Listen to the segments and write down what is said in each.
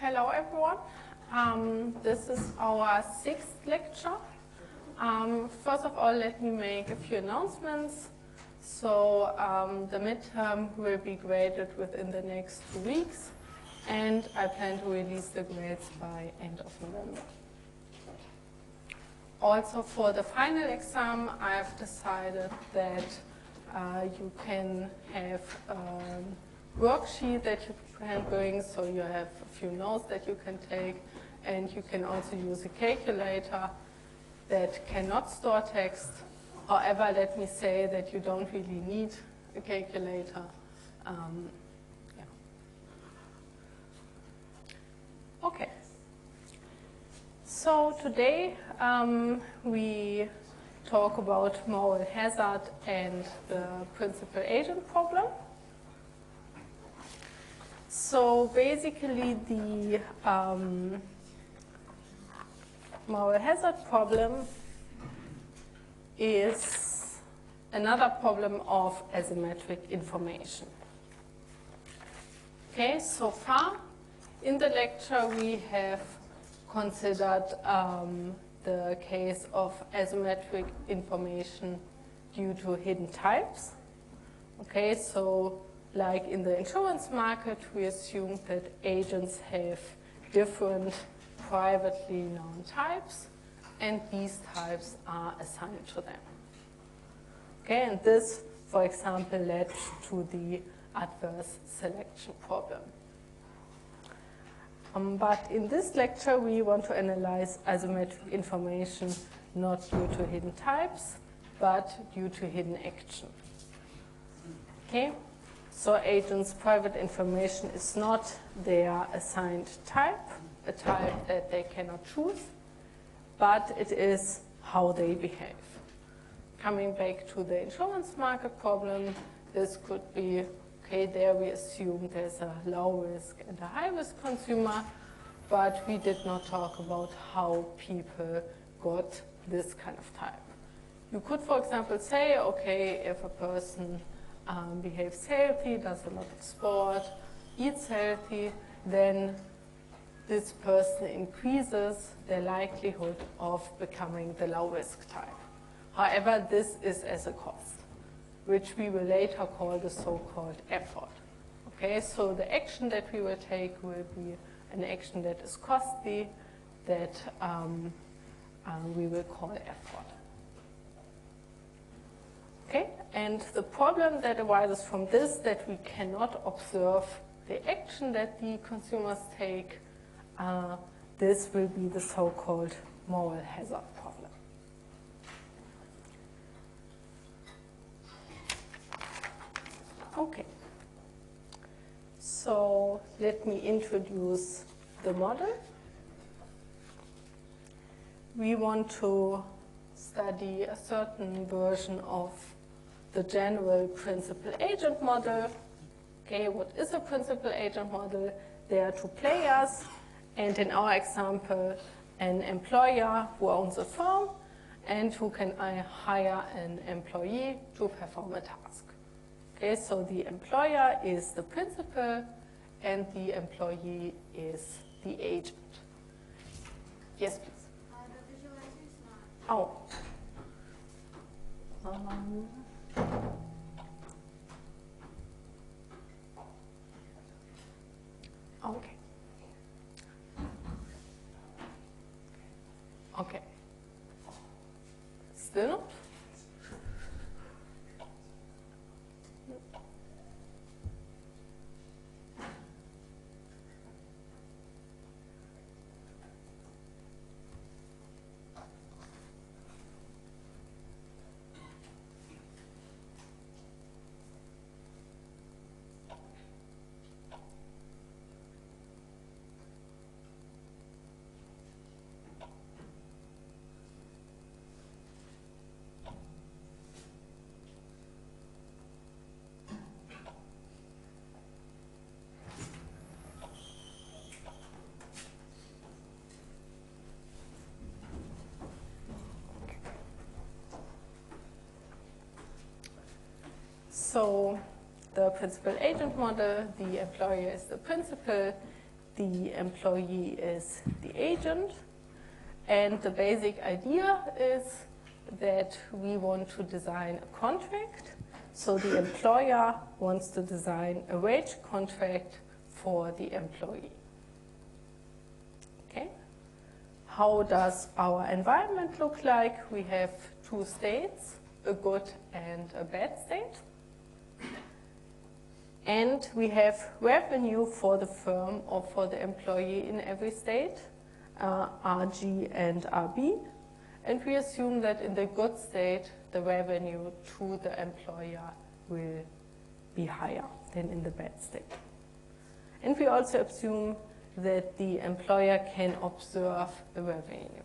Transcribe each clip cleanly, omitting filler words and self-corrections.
Hello everyone. This is our 6th lecture. First of all, let me make a few announcements. So the midterm will be graded within the next 2 weeks, and I plan to release the grades by end of November. Also for the final exam, I've decided that you can have a worksheet that you can bring, so you have a few notes that you can take, and you can also use a calculator that cannot store text. However, let me say that you don't really need a calculator. Yeah. Okay. So today we talk about moral hazard and the principal agent problem. So basically the moral hazard problem is another problem of asymmetric information. Okay, so far in the lecture we have considered the case of asymmetric information due to hidden types. Okay, so like in the insurance market, we assume that agents have different privately known types, and these types are assigned to them. Okay, and this, for example, led to the adverse selection problem. But in this lecture, we want to analyze asymmetric information not due to hidden types, but due to hidden action. Okay? So agents' private information is not their assigned type, a type that they cannot choose, but it is how they behave. Coming back to the insurance market problem, this could be, okay, there we assume there's a low risk and a high risk consumer, but we did not talk about how people got this kind of type. You could, for example, say, okay, if a person behaves healthy, does a lot of sport, eats healthy, then this person increases their likelihood of becoming the low-risk type. However, this is as a cost, which we will later call the so-called effort. Okay, so the action that we will take will be an action that is costly, that we will call effort. Okay, and the problem that arises from this, that we cannot observe the action that the consumers take, this will be the so-called moral hazard problem. Okay, so let me introduce the model. We want to study a certain version of the general principal agent model. Okay, what is a principal agent model? There are two players, and in our example, an employer who owns a firm and who can hire an employee to perform a task. Okay, so the employer is the principal and the employee is the agent. Yes, please. The visualizer is not. Oh. Okay. Okay. Still not? So the principal agent model, the employer is the principal, the employee is the agent. And the basic idea is that we want to design a contract. So the employer wants to design a wage contract for the employee. Okay? How does our environment look like? We have two states, a good and a bad state. And we have revenue for the firm or for the employee in every state, RG and RB. And we assume that in the good state, the revenue to the employer will be higher than in the bad state. And we also assume that the employer can observe the revenue.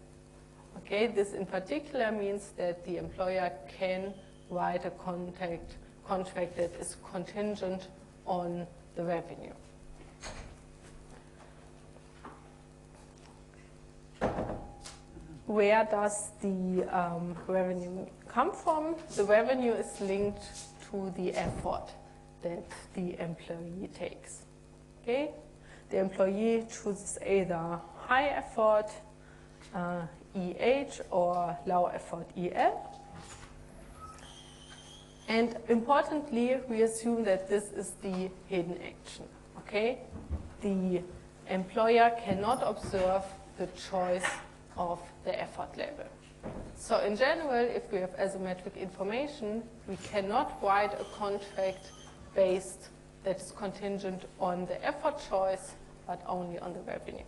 Okay, this in particular means that the employer can write a contract that is contingent on the revenue. Where does the revenue come from? The revenue is linked to the effort that the employee takes. Okay? The employee chooses either high effort, EH, or low effort, EL. And importantly, we assume that this is the hidden action. Okay? The employer cannot observe the choice of the effort level. So in general, if we have asymmetric information, we cannot write a contract based that is contingent on the effort choice, but only on the revenue.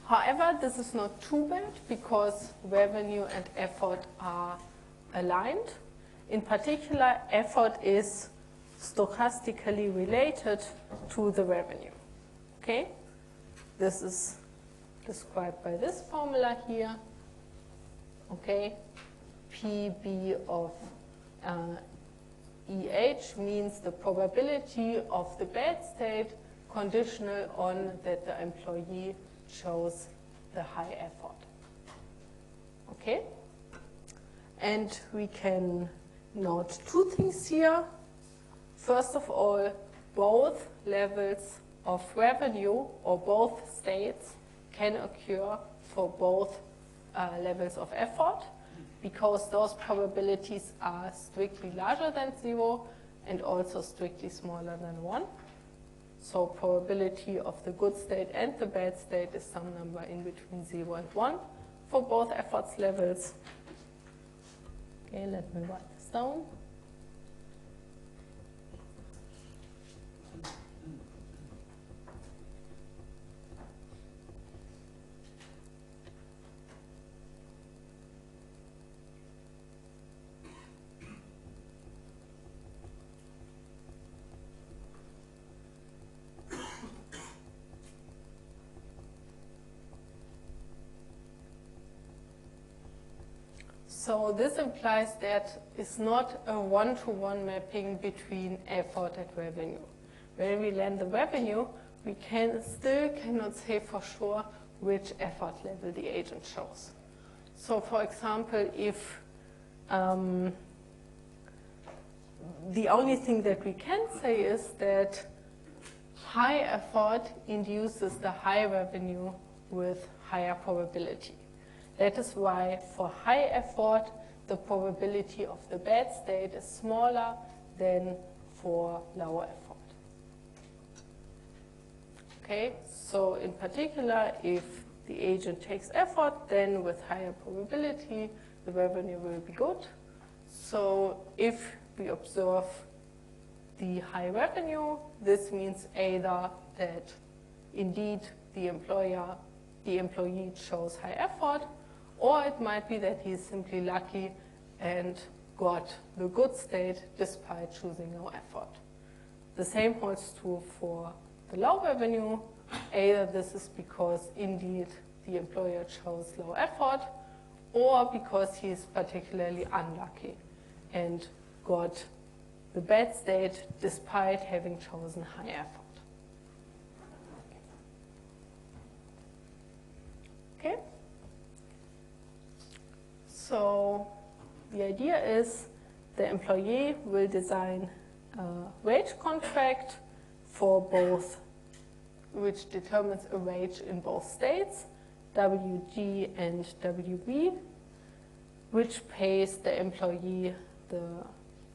However, this is not too bad because revenue and effort are aligned. In particular, effort is stochastically related to the revenue. Okay? This is described by this formula here. Okay? PB of EH means the probability of the bad state conditional on that the employee chose the high effort. Okay? And we can note two things here. First of all, both levels of revenue or both states can occur for both levels of effort because those probabilities are strictly larger than 0 and also strictly smaller than 1. So probability of the good state and the bad state is some number in between 0 and 1 for both efforts levels. Okay, let me write this down. So this implies that it's not a one-to-one mapping between effort and revenue. When we land the revenue, we still cannot say for sure which effort level the agent chose. So for example, if the only thing that we can say is that high effort induces the high revenue with higher probability. That is why for high effort, the probability of the bad state is smaller than for lower effort. Okay, so in particular, if the agent takes effort, then with higher probability, the revenue will be good. So if we observe the high revenue, this means either that indeed the employee chose high effort, or it might be that he's simply lucky and got the good state despite choosing no effort. The same holds true for the low revenue. Either this is because indeed the employer chose low effort, or because he's particularly unlucky and got the bad state despite having chosen high effort. Okay? So the idea is the employee will design a wage contract for both, which determines a wage in both states, WG and WB, which pays the employee the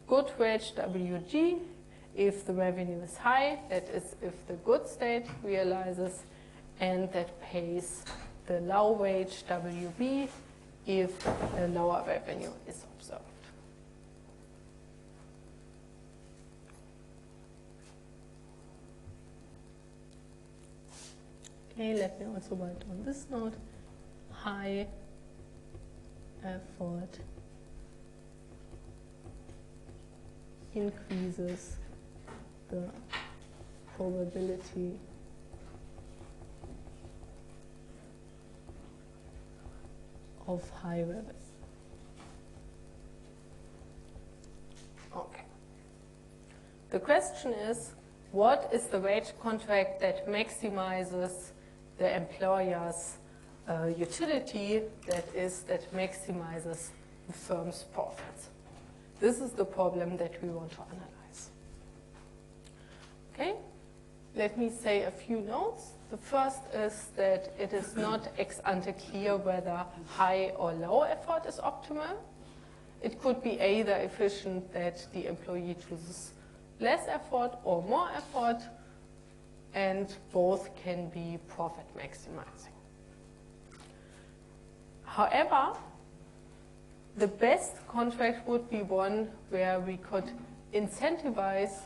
good wage, WG, if the revenue is high, that is if the good state realizes, and that pays the low wage, WB, if a lower revenue is observed. Okay, let me also write on this note, high effort increases the probability of high revenue. Okay. The question is, what is the wage contract that maximizes the employer's utility, that maximizes the firm's profits? This is the problem that we want to analyze. Okay, let me say a few notes. The first is that it is not ex ante clear whether high or low effort is optimal. It could be either efficient that the employee chooses less effort or more effort, and both can be profit maximizing. However, the best contract would be one where we could incentivize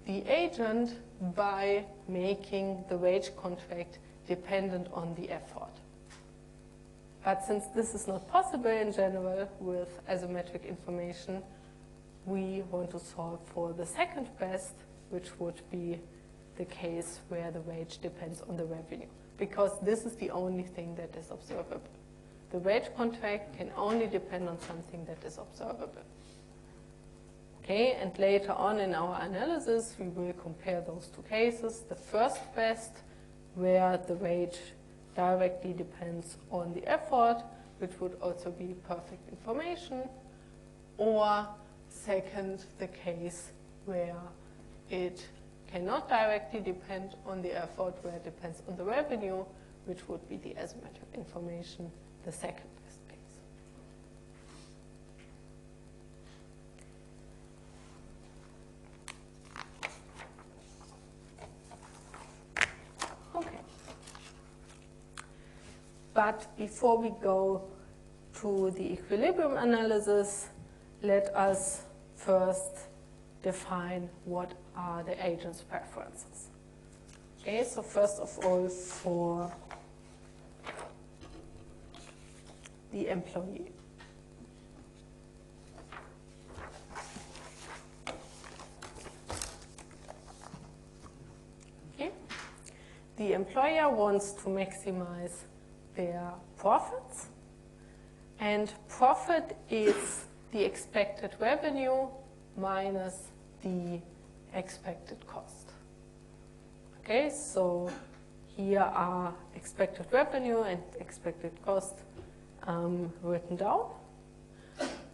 the agent by making the wage contract dependent on the effort. But since this is not possible in general with asymmetric information, we want to solve for the second best, which would be the case where the wage depends on the revenue, because this is the only thing that is observable. The wage contract can only depend on something that is observable. Okay, and later on in our analysis, we will compare those two cases. The first best, where the wage directly depends on the effort, which would also be perfect information, or second, the case where it cannot directly depend on the effort, where it depends on the revenue, which would be the asymmetric information, the second best case. Okay. But before we go to the equilibrium analysis, let us first define what are the agent's preferences. Okay, so first of all, for the employee. Okay. The employer wants to maximize their profits, and profit is the expected revenue minus the expected cost. Okay, so here are expected revenue and expected cost written down.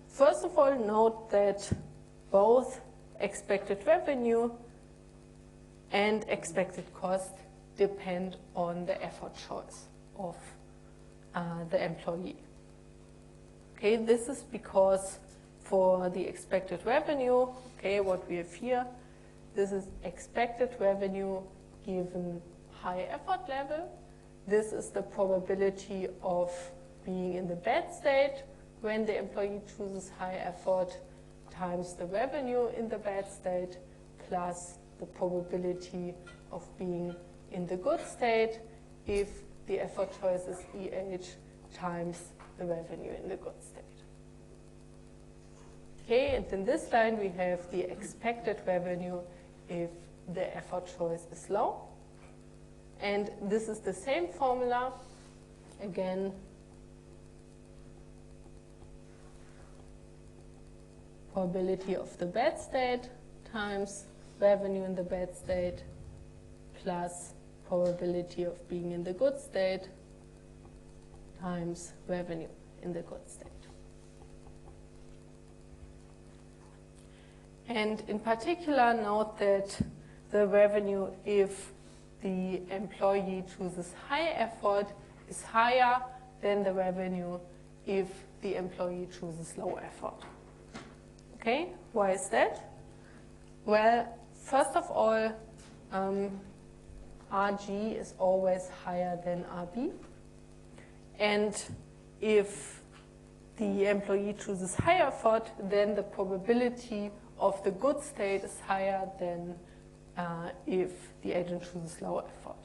First of all, note that both expected revenue and expected cost depend on the effort choice of the employee. Okay, this is because for the expected revenue, okay, what we have here, this is expected revenue given high effort level. This is the probability of being in the bad state when the employee chooses high effort times the revenue in the bad state plus the probability of being in the good state if the effort choice is EH times the revenue in the good state. Okay, and in this line we have the expected revenue if the effort choice is low. And this is the same formula, again, probability of the bad state times revenue in the bad state plus probability of being in the good state times revenue in the good state. And in particular, note that the revenue if the employee chooses high effort is higher than the revenue if the employee chooses low effort. Okay, why is that? Well, first of all, RG is always higher than RB. And if the employee chooses high effort, then the probability of the good state is higher than if the agent chooses low effort.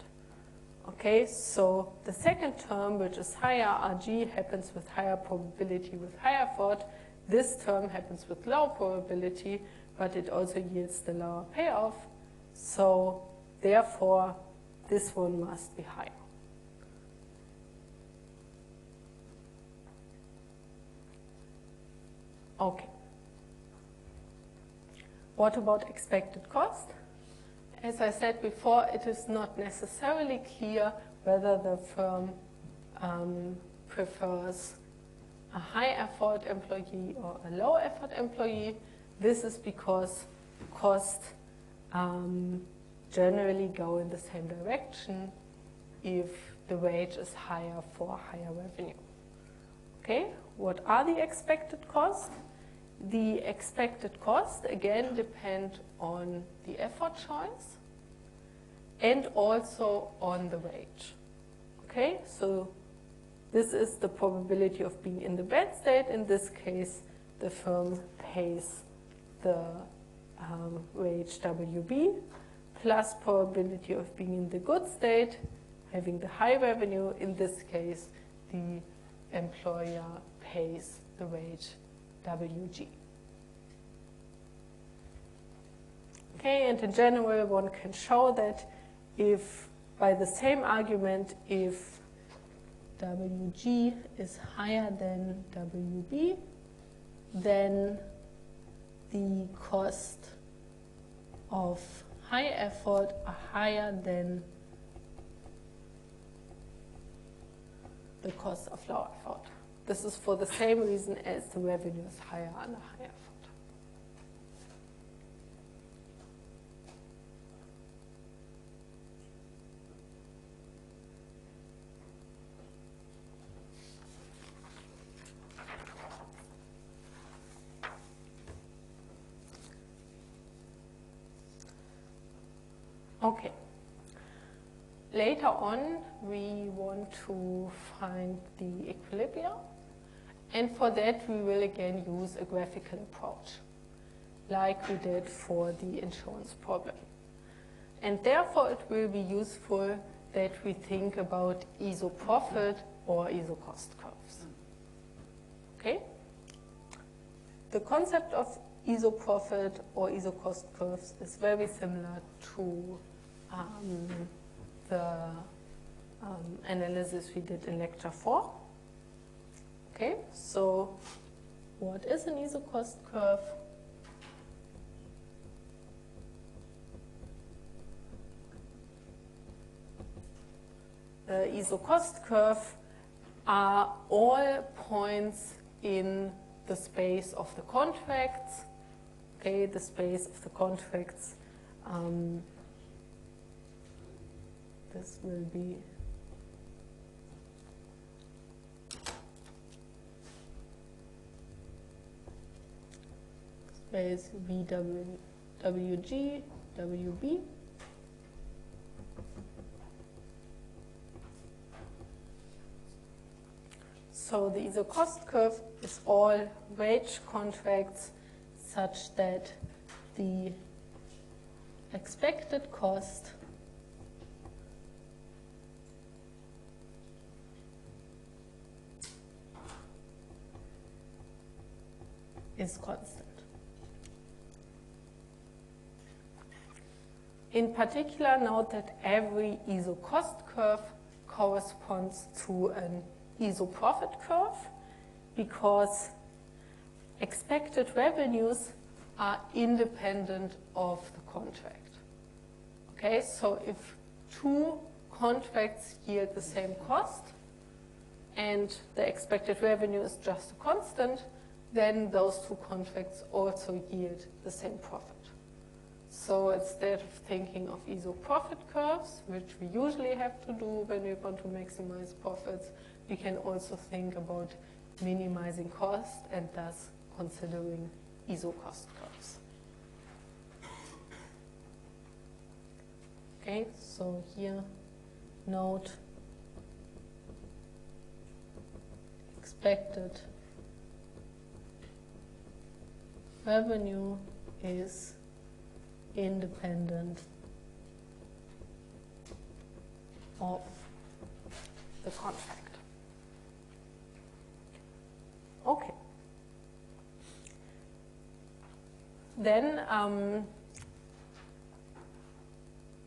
Okay, so the second term, which is higher RG, happens with higher probability with high effort. This term happens with low probability, but it also yields the lower payoff. So therefore, this one must be higher. Okay. What about expected cost? As I said before, it is not necessarily clear whether the firm prefers a high-effort employee or a low-effort employee. This is because costs generally go in the same direction if the wage is higher for higher revenue. Okay, what are the expected costs? The expected costs, again, depend on the effort choice and also on the wage. Okay, so this is the probability of being in the bad state. In this case, the firm pays the wage WB plus probability of being in the good state, having the high revenue. In this case, the employer pays the wage WG. Okay, and in general, one can show that if, by the same argument, if WG is higher than WB, then the cost of high effort are higher than the cost of low effort. This is for the same reason as the revenue is higher under high effort. Okay. Later on, we want to find the equilibrium. And for that, we will again use a graphical approach, like we did for the insurance problem. And therefore, it will be useful that we think about iso-profit or iso-cost curves. Okay? The concept of iso-profit or iso-cost curves is very similar to the analysis we did in lecture 4. Okay, so what is an iso-cost curve? The iso-cost curve are all points in the space of the contracts. Okay, the space of the contracts. This will be space VWG, WB. So the iso-cost curve is all wage contracts such that the expected cost is constant. In particular, note that every iso-cost curve corresponds to an iso-profit curve because expected revenues are independent of the contract. Okay, so if two contracts yield the same cost and the expected revenue is just a constant, then those two contracts also yield the same profit. So So instead of thinking of ISO profit curves, which we usually have to do when we want to maximize profits, we can also think about minimizing cost and thus considering ISO cost curves. Okay, so here note expected revenue is independent of the contract. Okay. Then,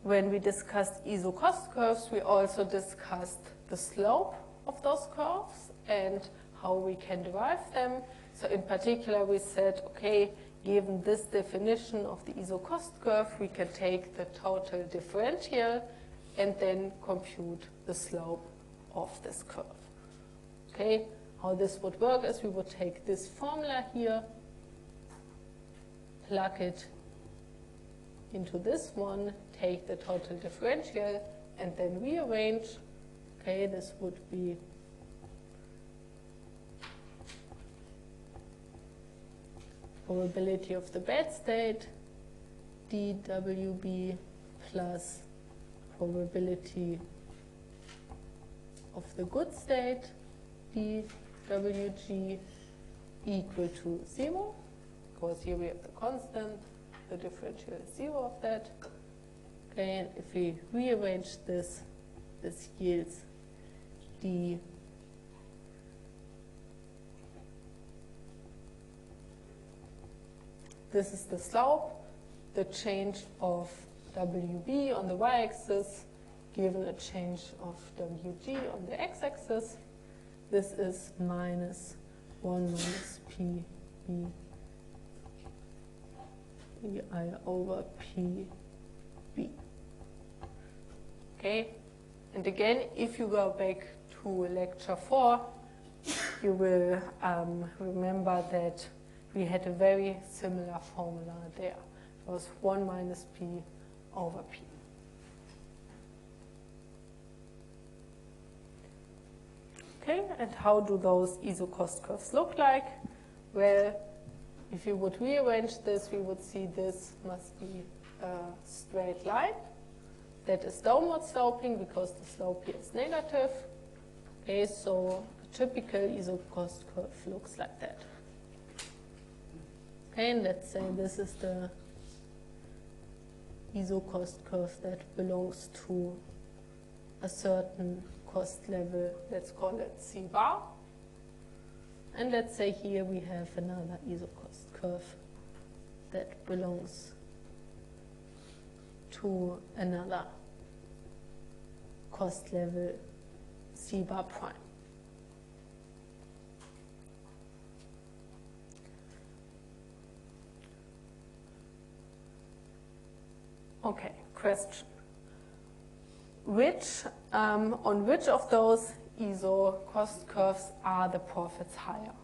when we discussed ISO cost curves, we also discussed the slope of those curves and how we can derive them. So in particular, we said, okay, given this definition of the ISO cost curve, we can take the total differential and then compute the slope of this curve. Okay, how this would work is we would take this formula here, plug it into this one, take the total differential, and then rearrange. Okay, this would be probability of the bad state, dWB plus probability of the good state, dWG, equal to 0, because here we have the constant, the differential is 0 of that. Okay, and if we rearrange this, this yields d this is the slope, the change of WB on the y-axis given a change of WG on the x-axis. This is minus 1 minus PB EI over PB. Okay, and again, if you go back to lecture 4, you will remember that we had a very similar formula there. It was 1 minus P over P. Okay, and how do those ISO cost curves look like? Well, if you would rearrange this, we would see this must be a straight line that is downward sloping because the slope here is negative. Okay, so a typical ISO cost curve looks like that. Okay, and let's say this is the ISO cost curve that belongs to a certain cost level, let's call it C bar. And let's say here we have another ISO cost curve that belongs to another cost level C bar prime. Okay, question. On which of those ISO cost curves are the profits higher?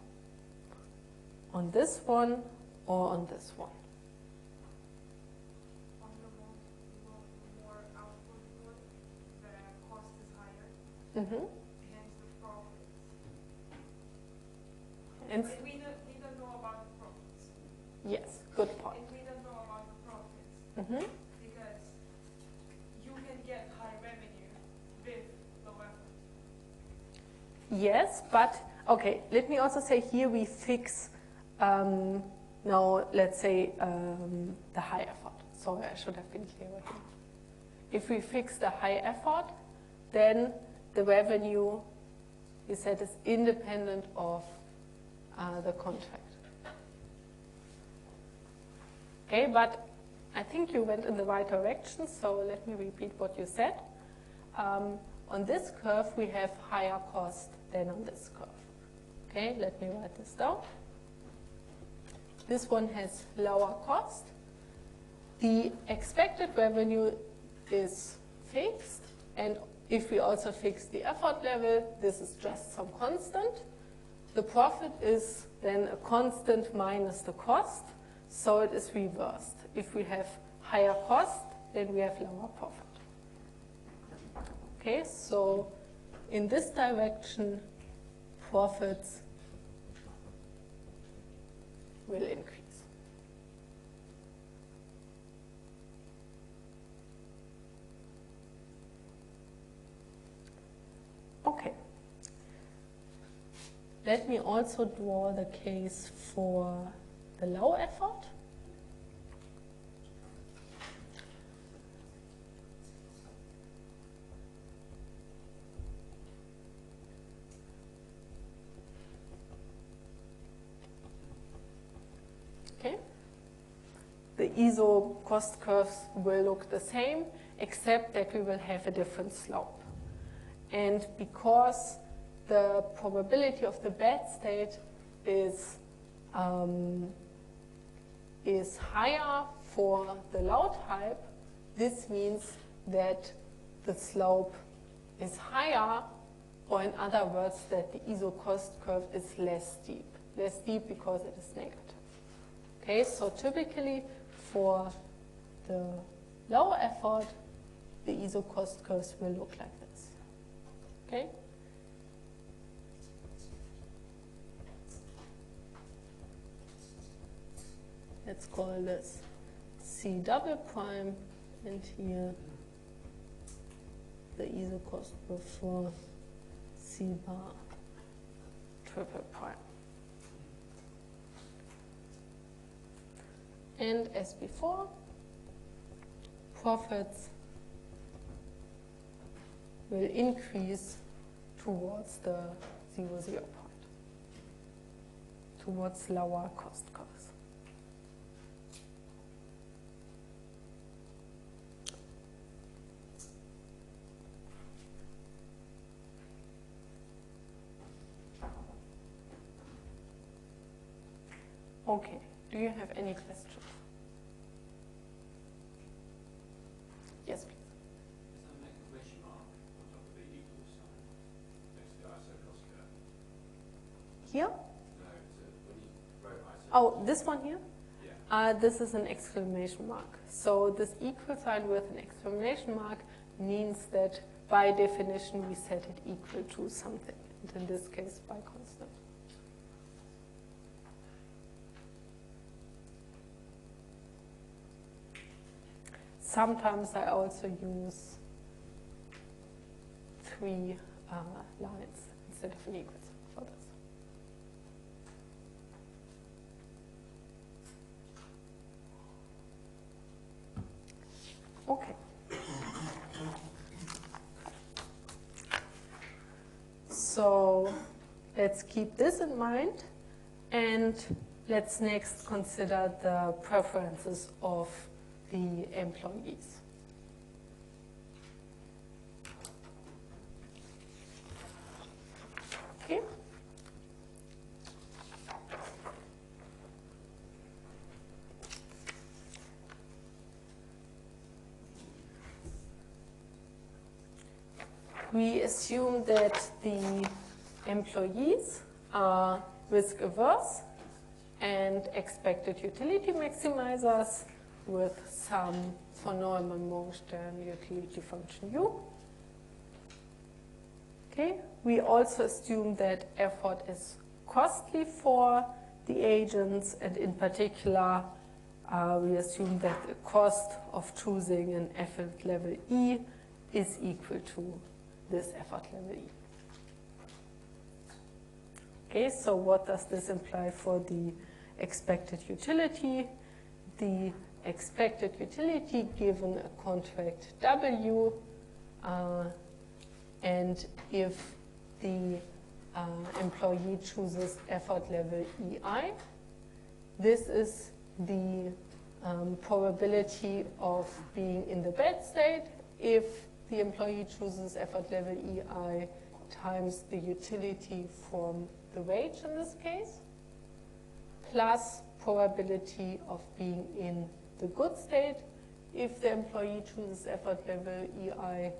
On this one or on this one? On the more output one, the cost is higher, Mm-hmm. hence the profits. And But we don't know about the profits. yes, good point. If we don't know about the profits, Mm-hmm. because you can get high revenue with low effort. Yes, but okay, let me also say here we fix now, let's say the high effort. Sorry, I should have been clearer here. If we fix the high effort, then the revenue, we said, is independent of the contract. Okay, but I think you went in the right direction, so let me repeat what you said. On this curve, we have higher cost than on this curve. Okay, let me write this down. This one has lower cost. The expected revenue is fixed, and if we also fix the effort level, this is just some constant. The profit is then a constant minus the cost, so it is reversed. If we have higher cost, then we have lower profit. Okay, so in this direction, profits will increase. Okay. Let me also draw the case for the low effort. Okay. The ISO cost curves will look the same, except that we will have a different slope. And because the probability of the bed state is higher for the low type, this means that the slope is higher, or in other words, that the ISO cost curve is less steep. Less steep because it is negative. Okay, so typically for the low effort, the ISO cost curves will look like this. Okay? Let's call this C double prime, and here the ISO cost curve for C bar triple prime. And as before, profits will increase towards the 0, 0 point, towards lower cost curves. Okay, do you have any questions? Yes, please. Does that make a question mark on top of the equal sign next to the ISO cost curve? Here? No, when you wrote ISO. Oh, this one here? Yeah. This is an exclamation mark. So this equal sign with an exclamation mark means that by definition we set it equal to something, and in this case by constant. Sometimes I also use 3 lines instead of an equal sign for this. Okay. So let's keep this in mind, and let's next consider the preferences of the employees. Okay. We assume that the employees are risk averse and expected utility maximizers with some von Neumann-Morgenstern utility function U. Okay, we also assume that effort is costly for the agents, and in particular, we assume that the cost of choosing an effort level E is equal to this effort level E. Okay, so what does this imply for the expected utility? The expected utility given a contract W, and if the employee chooses effort level EI, this is the probability of being in the bed state if the employee chooses effort level EI times the utility from the wage in this case, plus probability of being in the good state if the employee chooses effort level EI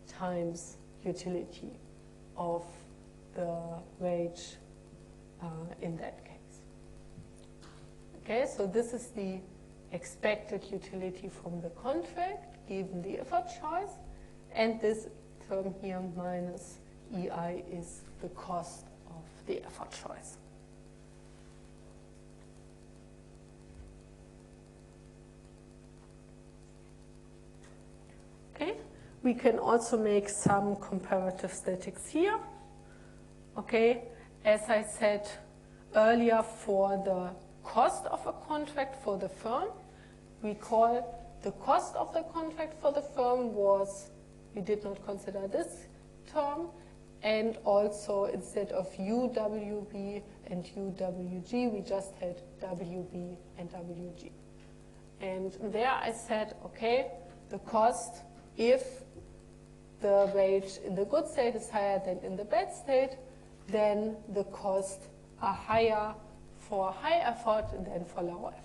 times utility of the wage in that case. Okay, so this is the expected utility from the contract given the effort choice, and this term here minus EI is the cost of the effort choice. Okay, we can also make some comparative statics here. Okay, as I said earlier, for the cost of a contract for the firm, we call the cost of the contract for the firm was, we did not consider this term, and also instead of UWB and UWG, we just had WB and WG. And there I said, okay, the cost, if the wage in the good state is higher than in the bad state, then the costs are higher for high effort than for low effort.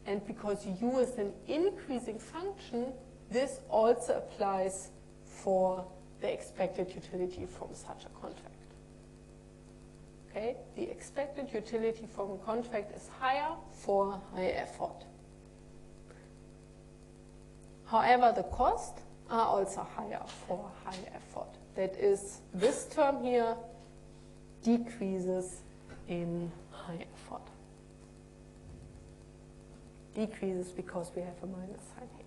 And because U is an increasing function, this also applies for the expected utility from such a contract. Okay, the expected utility from a contract is higher for high effort. However, the costs are also higher for high effort. That is, this term here decreases in high effort. Decreases because we have a minus sign here.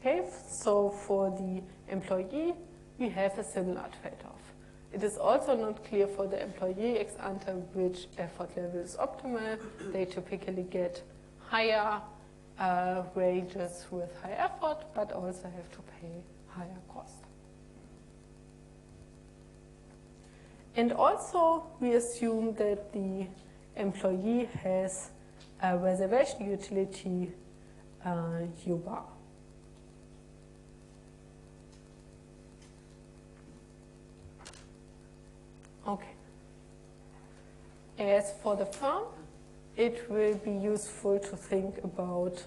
Okay, so for the employee, we have a similar trade-off. It is also not clear for the employee ex ante which effort level is optimal. They typically get higher wages with high effort, but also have to pay higher cost. And also, we assume that the employee has a reservation utility U bar. Okay. As for the firm, it will be useful to think about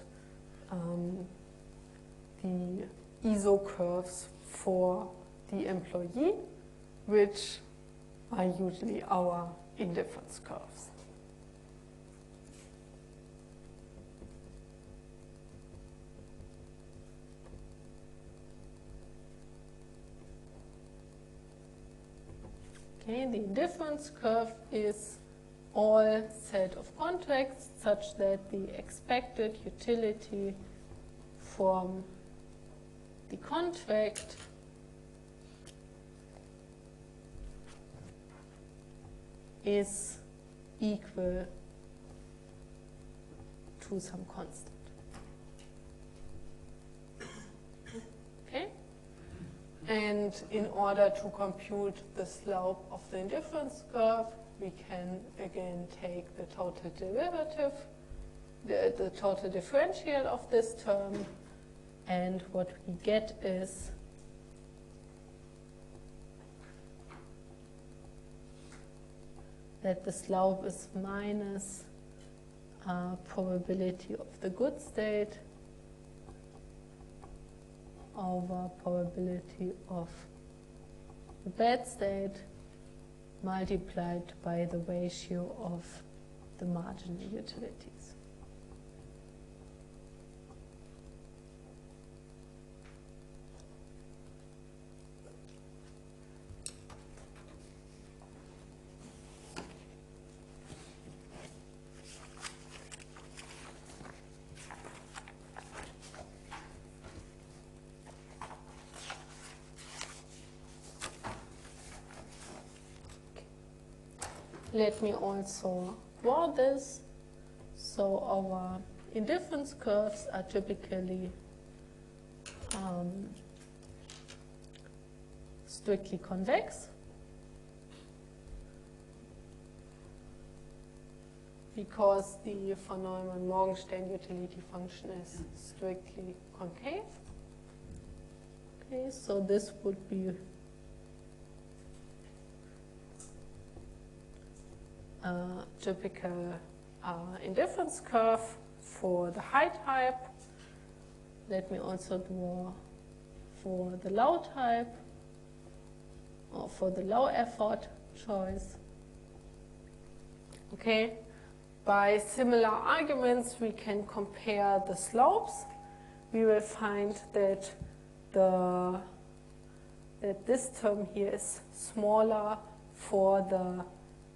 the ISO curves for the employee, which are usually our indifference curves. Okay, the indifference curve is all set of contracts such that the expected utility from the contract is equal to some constant. Okay? And in order to compute the slope of the indifference curve, we can again take the total derivative, the total differential of this term, and what we get is that the slope is minus probability of the good state over probability of the bad state multiplied by the ratio of the marginal utilities. Let me also draw this. So our indifference curves are typically strictly convex, because the von Neumann-Morgenstern utility function is strictly concave. Okay, so this would be a typical indifference curve for the high type. Let me also draw for the low type, or for the low effort choice. Okay, by similar arguments, we can compare the slopes. We will find that this term here is smaller for the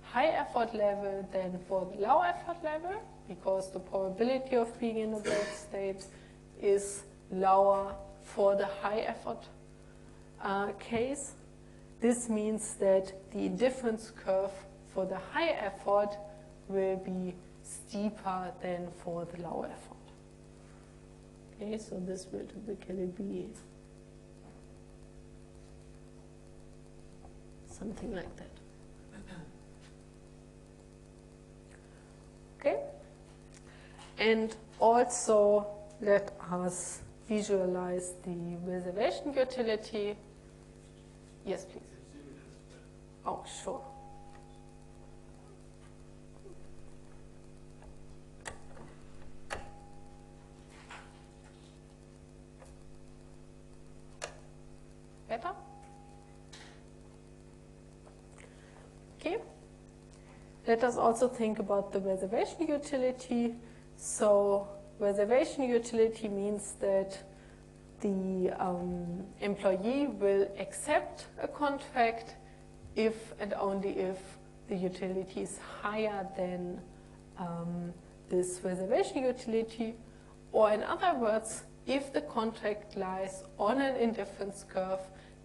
high effort level than for the low effort level, because the probability of being in a bad state is lower for the high effort case. This means that the indifference curve for the high effort will be steeper than for the low effort. Okay, so this will typically be something like that. Okay, and also let us visualize the reservation utility. Yes, please. Oh, sure. Better? Okay. Let us also think about the reservation utility. So reservation utility means that the employee will accept a contract if and only if the utility is higher than this reservation utility, or in other words, if the contract lies on an indifference curve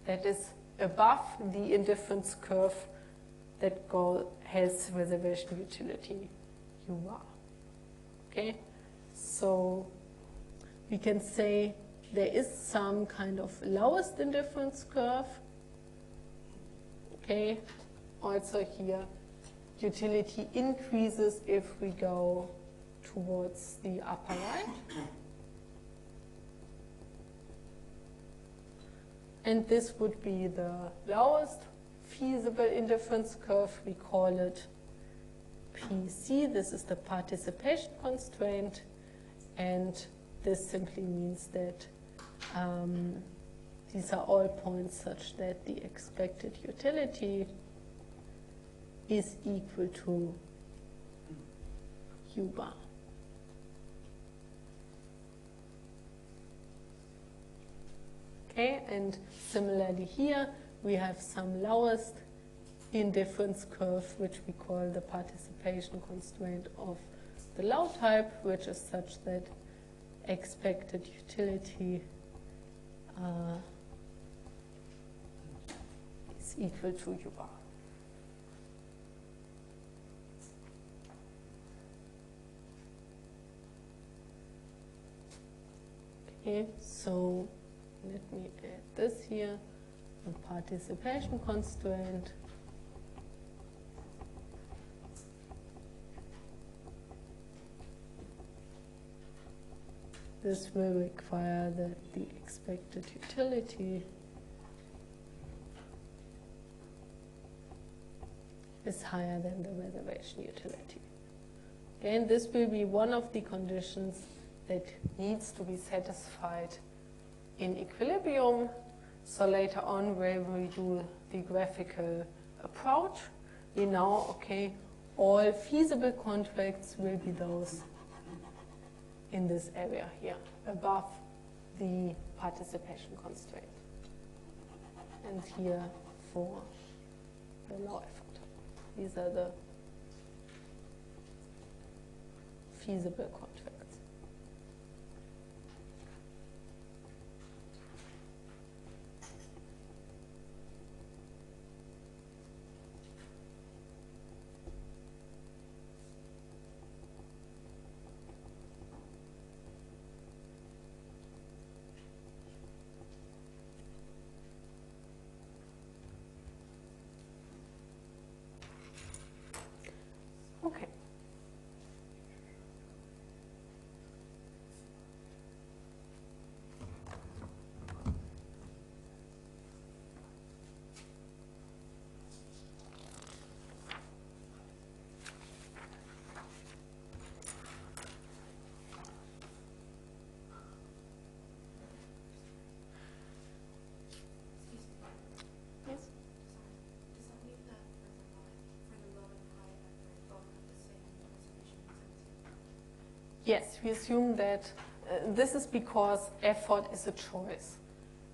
that is above the indifference curve that has reservation utility UR. Okay, so we can say there is some kind of lowest indifference curve. Okay, also here utility increases if we go towards the upper right. And this would be the lowest feasible indifference curve. We call it PC. This is the participation constraint. And this simply means that these are all points such that the expected utility is equal to U bar. Okay, and similarly here, we have some lowest indifference curve, which we call the participation constraint of the low type, which is such that expected utility is equal to U bar. Okay, so let me add this here, the participation constraint. This will require that the expected utility is higher than the reservation utility. Again, this will be one of the conditions that needs to be satisfied in equilibrium. So later on, when we do the graphical approach, we know, okay, all feasible contracts will be those in this area here, above the participation constraint. And here for the low effort. These are the feasible contracts. Okay. Yes, we assume that this is because effort is a choice.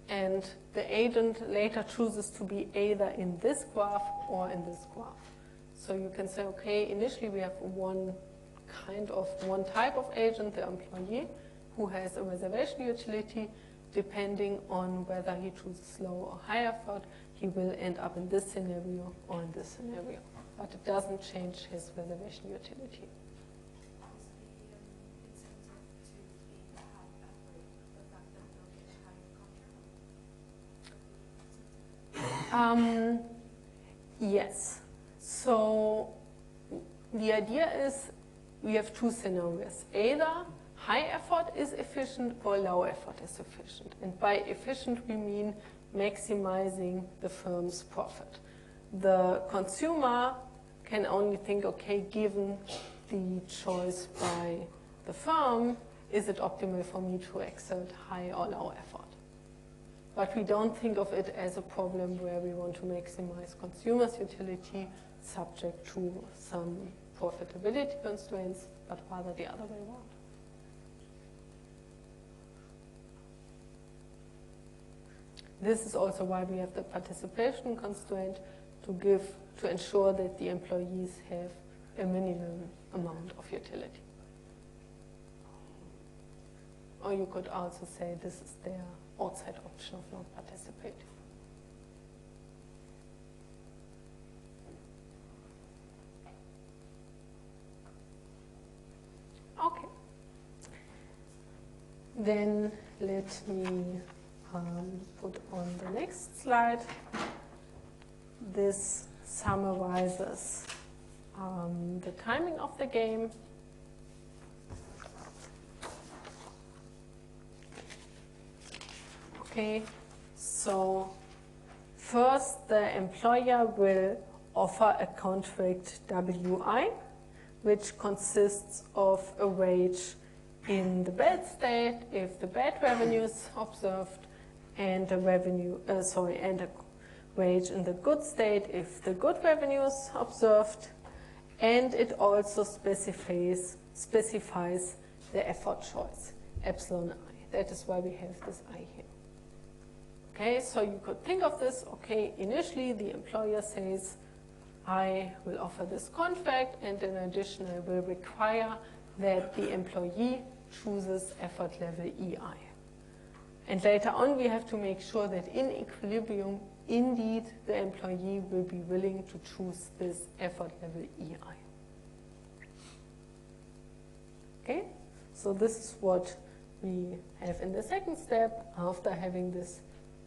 And the agent later chooses to be either in this graph or in this graph. So you can say, okay, initially we have one type of agent, the employee, who has a reservation utility. Depending on whether he chooses low or high effort, he will end up in this scenario or in this scenario. But it doesn't change his reservation utility. Yes. So the idea is we have two scenarios. Either high effort is efficient or low effort is efficient. And by efficient, we mean maximizing the firm's profit. The consumer can only think, okay, given the choice by the firm, is it optimal for me to exert high or low effort? But we don't think of it as a problem where we want to maximize consumers' utility subject to some profitability constraints, but rather the other way around. This is also why we have the participation constraint to ensure that the employees have a minimum amount of utility. Or you could also say this is their outside option of non-participative. Okay. Then let me put on the next slide. This summarizes the timing of the game. Okay, so first the employer will offer a contract WI, which consists of a wage in the bad state if the bad revenue is observed, and a wage in the good state if the good revenue is observed, and it also specifies the effort choice, epsilon I. That is why we have this I here. Okay, so you could think of this, okay, initially the employer says, I will offer this contract, and in addition I will require that the employee chooses effort level EI. And later on we have to make sure that in equilibrium, indeed, the employee will be willing to choose this effort level EI. Okay, so this is what we have in the second step. After having this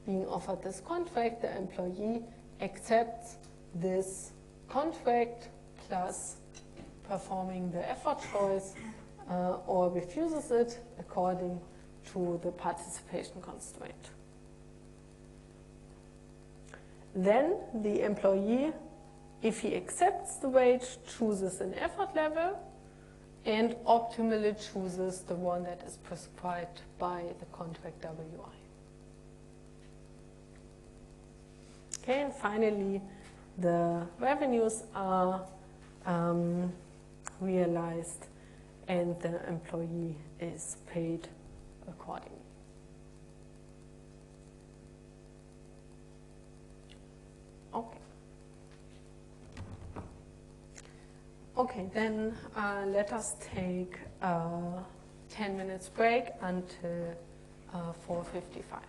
being offered this contract, the employee accepts this contract plus performing the effort choice or refuses it according to the participation constraint. Then the employee, if he accepts the wage, chooses an effort level and optimally chooses the one that is prescribed by the contract WI. Okay, and finally, the revenues are realized and the employee is paid accordingly. Okay. Okay, then let us take a 10 minutes break until 4:55.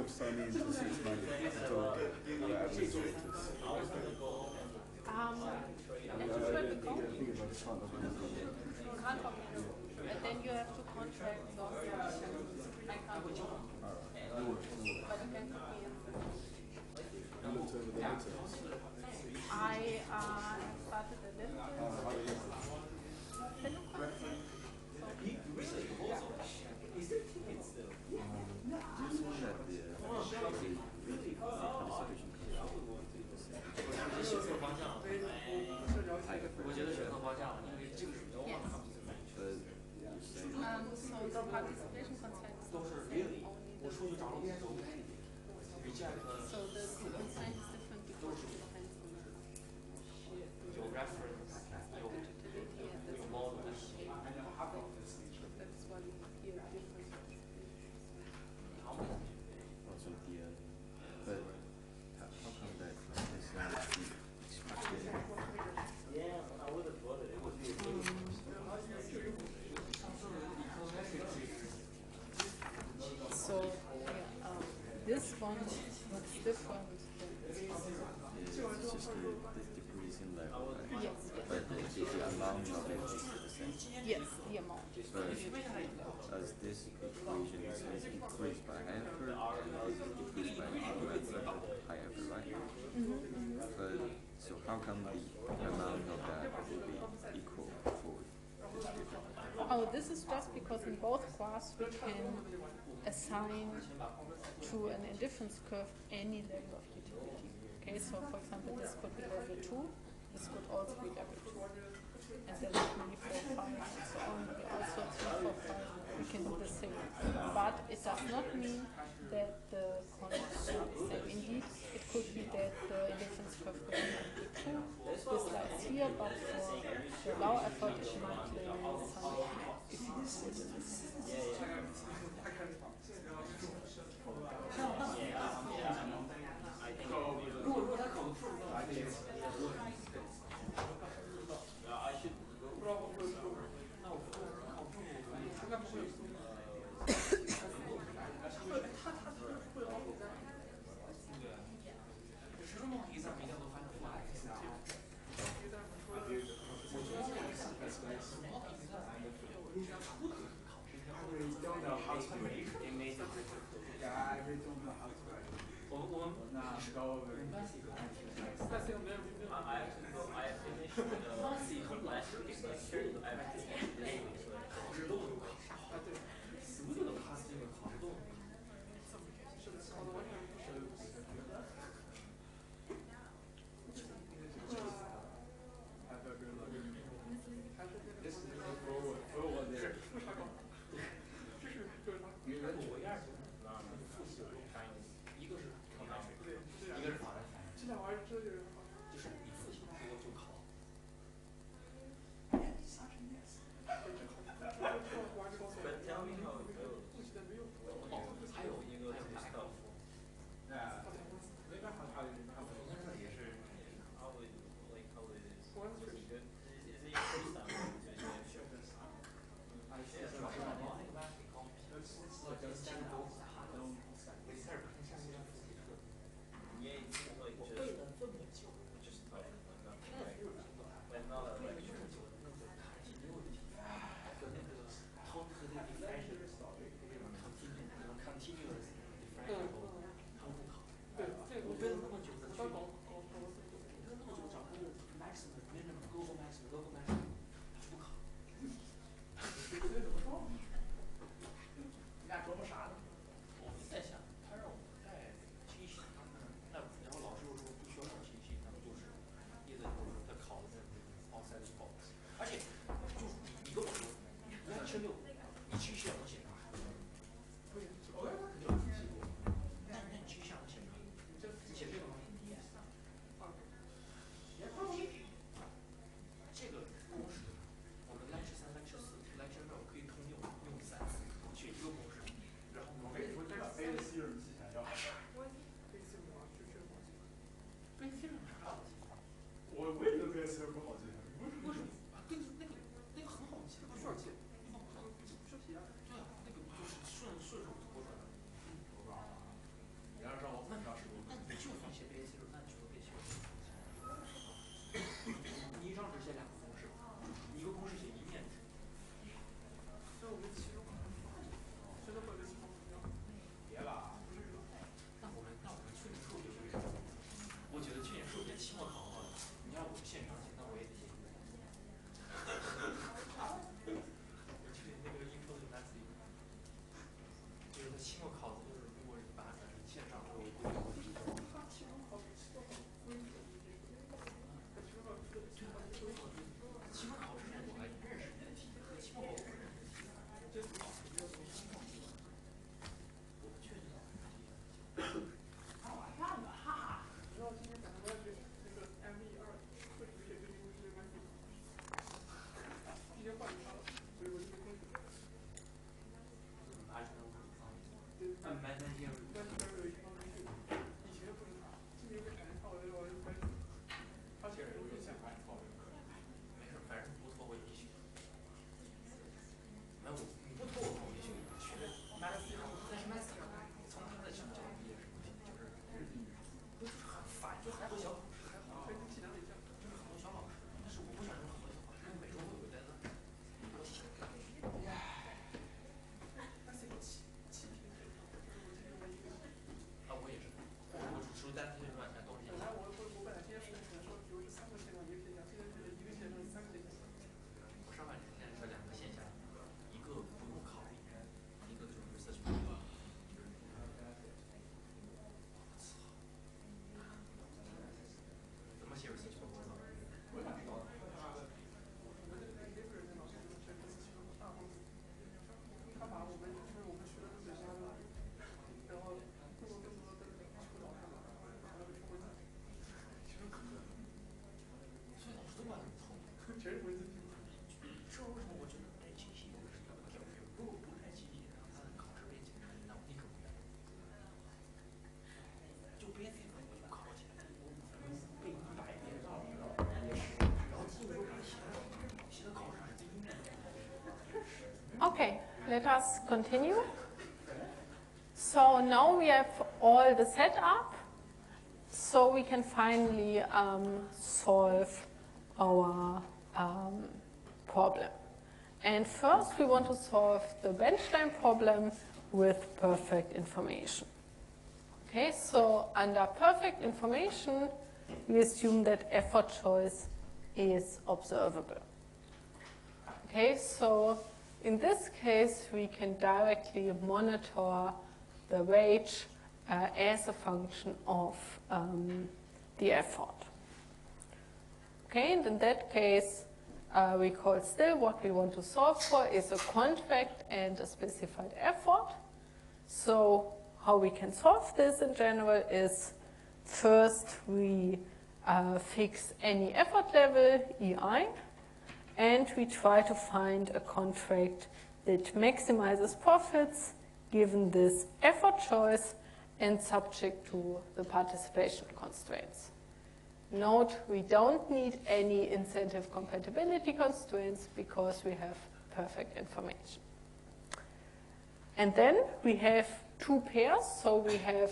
sign in to 6 months to administrators. And to try to go. Can't log in. And then you have to contract those options. I can't do it. But you can copy it. You looked over the midterms. I started a little bit. How are you? They look quite good. Do you think that the participation So the participation constraint is not the same, only the so the constraint is different because it depends on the reference, utility and the shape. That's why we hear different also the but how come that is extracted? So yeah, this one looks different. It's just the decreasing level, right? Yes, But the amount of it is the same. yes, the amount. But as this equation is increased by effort and is decreased by high effort, right? But so how come the amount of that will be equal for this different? Oh, this is just because in both graphs we can assign to an indifference curve any level of utility. Okay, so for example, this could be level 2, this could also be level 2. And then 3, 4, 5, and so on. We also 3, 4, 5, we can do the same. But it does not mean that the conditions are the same. Indeed, it could be that the indifference curve could be 2, this lies here, but for the low effort it might lay some difficulties. Okay, let us continue. So now we have all the setup, so we can finally solve our problem. And first we want to solve the Benstein problem with perfect information. Okay, so under perfect information, we assume that effort choice is observable. Okay, so in this case, we can directly monitor the wage as a function of the effort. Okay, and in that case, we call still what we want to solve for is a contract and a specified effort. So how we can solve this in general is first we fix any effort level, EI, and we try to find a contract that maximizes profits given this effort choice and subject to the participation constraints. Note, we don't need any incentive compatibility constraints because we have perfect information. And then we have two pairs, so we have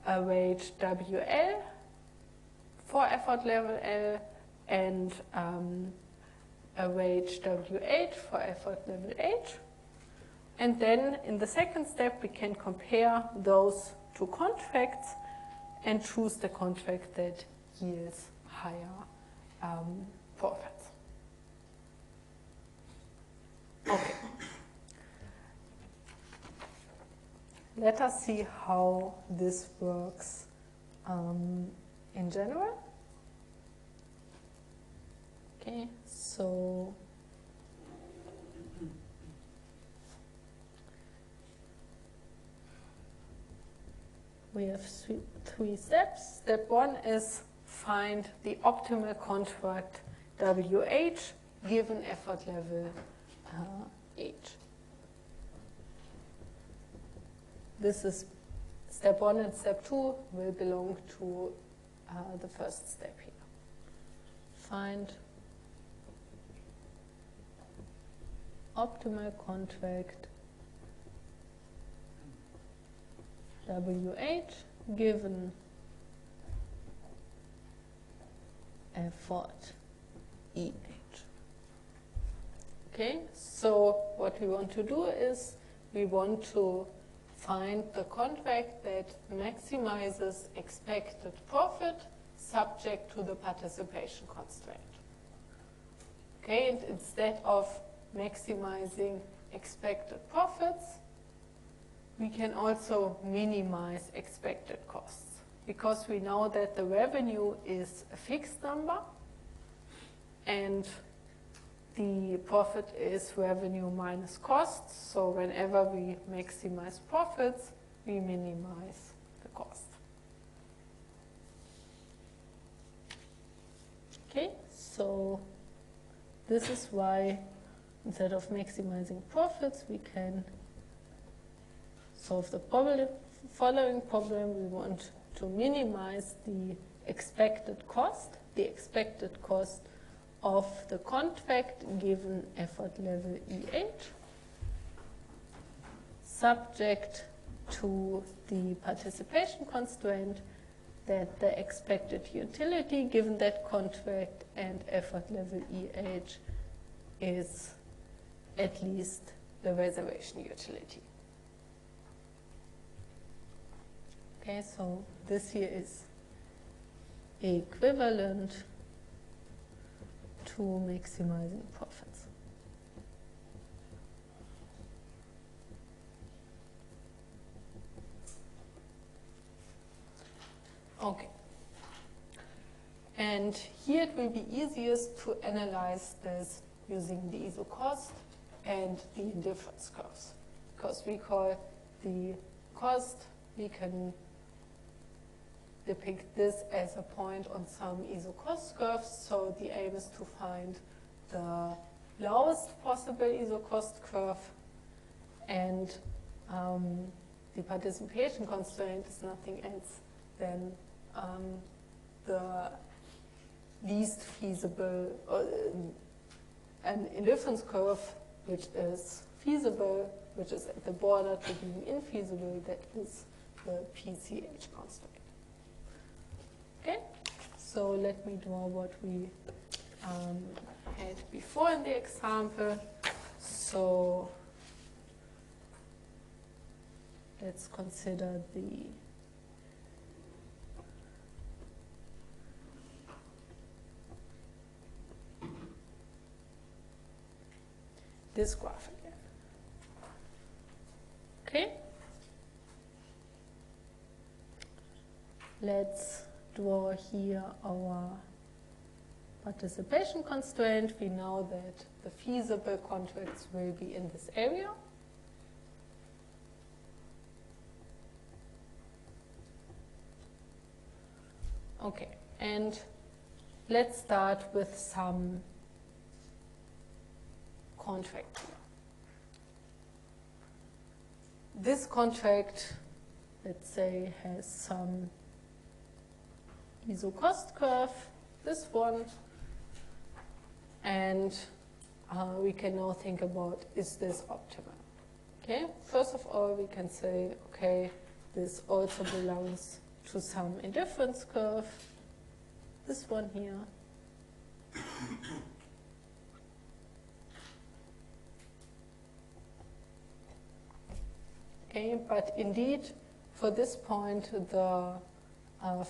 a wage WL for effort level L and a wage WH for effort level H. And then in the second step, we can compare those two contracts and choose the contract that yields higher profits. Okay. Let us see how this works in general. Okay, so we have three steps. Step one is find the optimal contract WH given effort level H. This is step one, and step two will belong to the first step here. Find optimal contract WH given effort EH. Okay, so what we want to do is we want to find the contract that maximizes expected profit subject to the participation constraint. Okay, and instead of maximizing expected profits, we can also minimize expected costs because we know that the revenue is a fixed number and the profit is revenue minus costs. So whenever we maximize profits, we minimize the cost. Okay, so this is why instead of maximizing profits, we can solve the following problem. We want to minimize the expected cost of the contract given effort level EH, subject to the participation constraint that the expected utility given that contract and effort level EH is at least the reservation utility. Okay, so this here is equivalent to maximizing profits. Okay. And here it will be easiest to analyze this using the isocost and the indifference curves. Because we call the cost, we can depict this as a point on some isocost curves. So the aim is to find the lowest possible isocost curve, and the participation constraint is nothing else than the least feasible, an indifference curve which is feasible, which is at the border to being infeasible, that is the PCH constraint. Okay, so let me draw what we had before in the example. So let's consider this graph again. Okay? Let's draw here our participation constraint. We know that the feasible contracts will be in this area. Okay, and let's start with some contract here. This contract, let's say, has some ISO cost curve, this one, and we can now think about, is this optimal? Okay, first of all, we can say, okay, this also belongs to some indifference curve, this one here. Okay, but indeed, for this point, the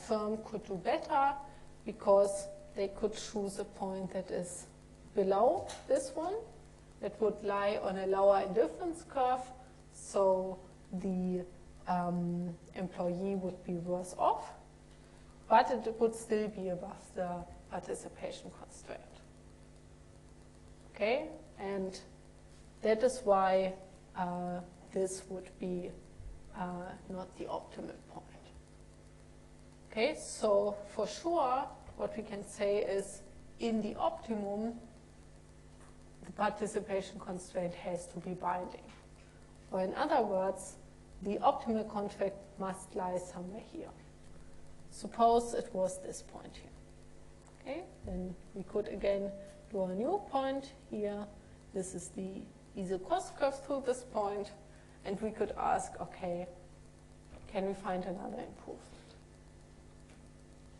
firm could do better because they could choose a point that is below this one, that would lie on a lower indifference curve, so the employee would be worse off, but it would still be above the participation constraint. Okay, and that is why this would be not the optimal point. Okay, so for sure, what we can say is in the optimum, the participation constraint has to be binding. Or in other words, the optimal contract must lie somewhere here. Suppose it was this point here. Okay, then we could again draw a new point here. This is the ISO cost curve through this point, and we could ask, okay, can we find another improvement?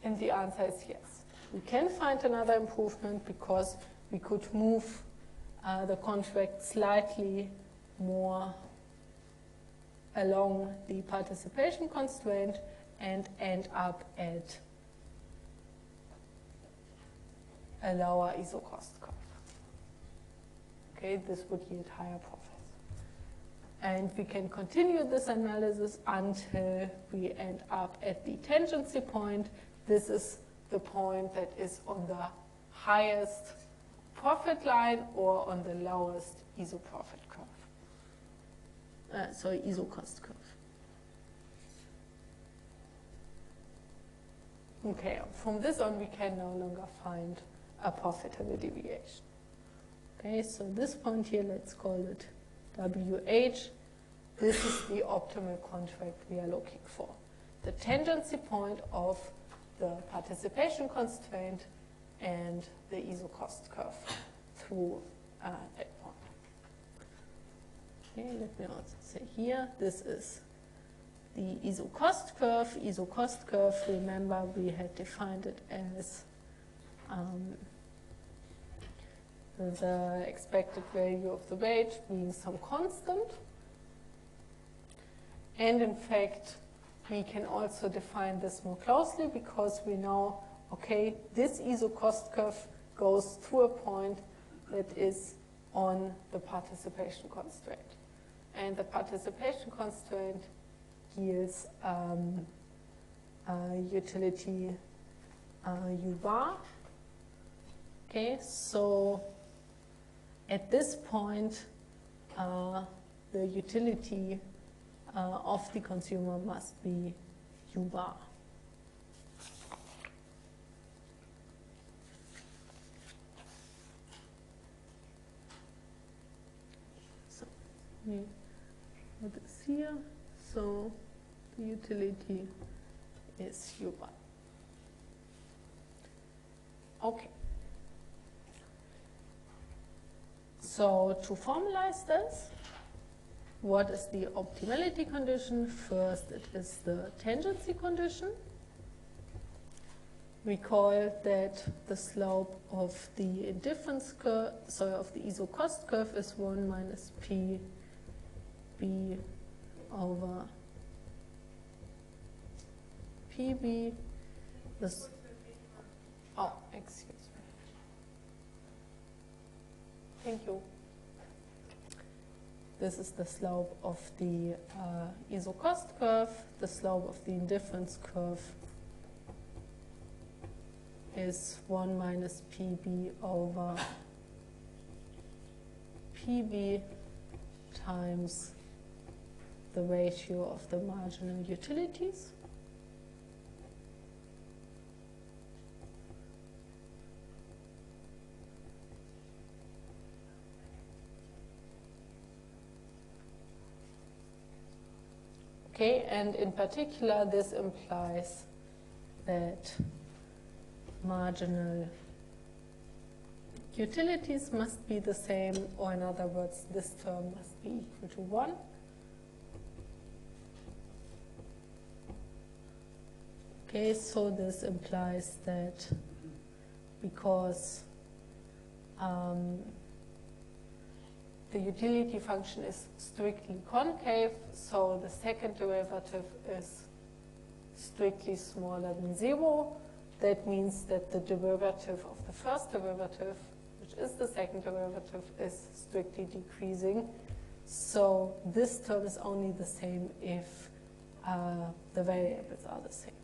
And the answer is yes. We can find another improvement because we could move the contract slightly more along the participation constraint and end up at a lower ISO cost curve. Okay, this would yield higher profits. And we can continue this analysis until we end up at the tangency point. This is the point that is on the highest profit line or on the lowest ISO profit curve. ISO cost curve. Okay, from this on we can no longer find a profitable deviation. Okay, so this point here, let's call it WH. This is the optimal contract we are looking for. The tangency point of the participation constraint and the ISO cost curve through that point. Okay, let me also say here, this is the ISO cost curve. ISO cost curve, remember we had defined it as the expected value of the wage being some constant. And in fact, we can also define this more closely because we know, okay, this ISO cost curve goes through a point that is on the participation constraint. And the participation constraint yields utility U bar. Okay, so at this point, the utility of the consumer must be U bar. So we put this here. So the utility is U bar. Okay. So to formalize this, what is the optimality condition? First, it is the tangency condition. We call that the slope of the indifference curve, sorry, of the iso-cost curve is 1 minus p b over pb. This, oh, excuse me. Thank you. This is the slope of the iso-cost curve. The slope of the indifference curve is 1 minus pb over pb times the ratio of the marginal utilities. Okay, and in particular, this implies that marginal utilities must be the same, or in other words, this term must be equal to 1. Okay, so this implies that because the utility function is strictly concave, so the second derivative is strictly smaller than 0. That means that the derivative of the first derivative, which is the second derivative, is strictly decreasing. So this term is only the same if the variables are the same.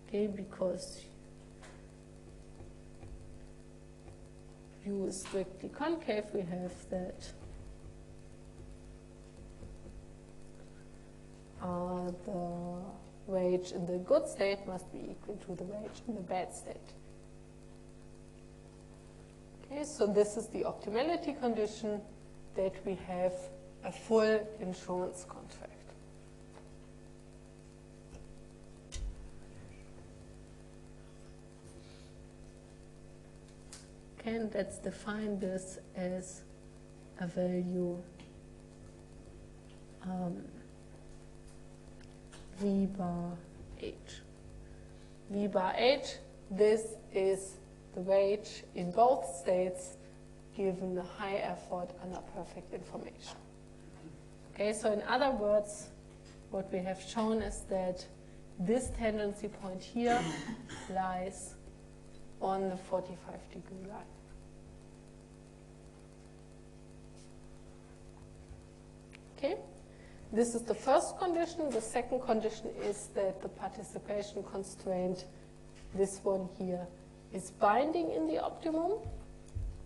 Okay, because U is strictly concave, we have that the wage in the good state must be equal to the wage in the bad state. Okay, so this is the optimality condition, that we have a full insurance contract. Okay, and let's define this as a value V bar H. V bar H, this is the wage in both states given the high effort under perfect information. Okay, so in other words, what we have shown is that this tendency point here lies on the 45-degree line. Okay, this is the first condition. The second condition is that the participation constraint, this one here, is binding in the optimum.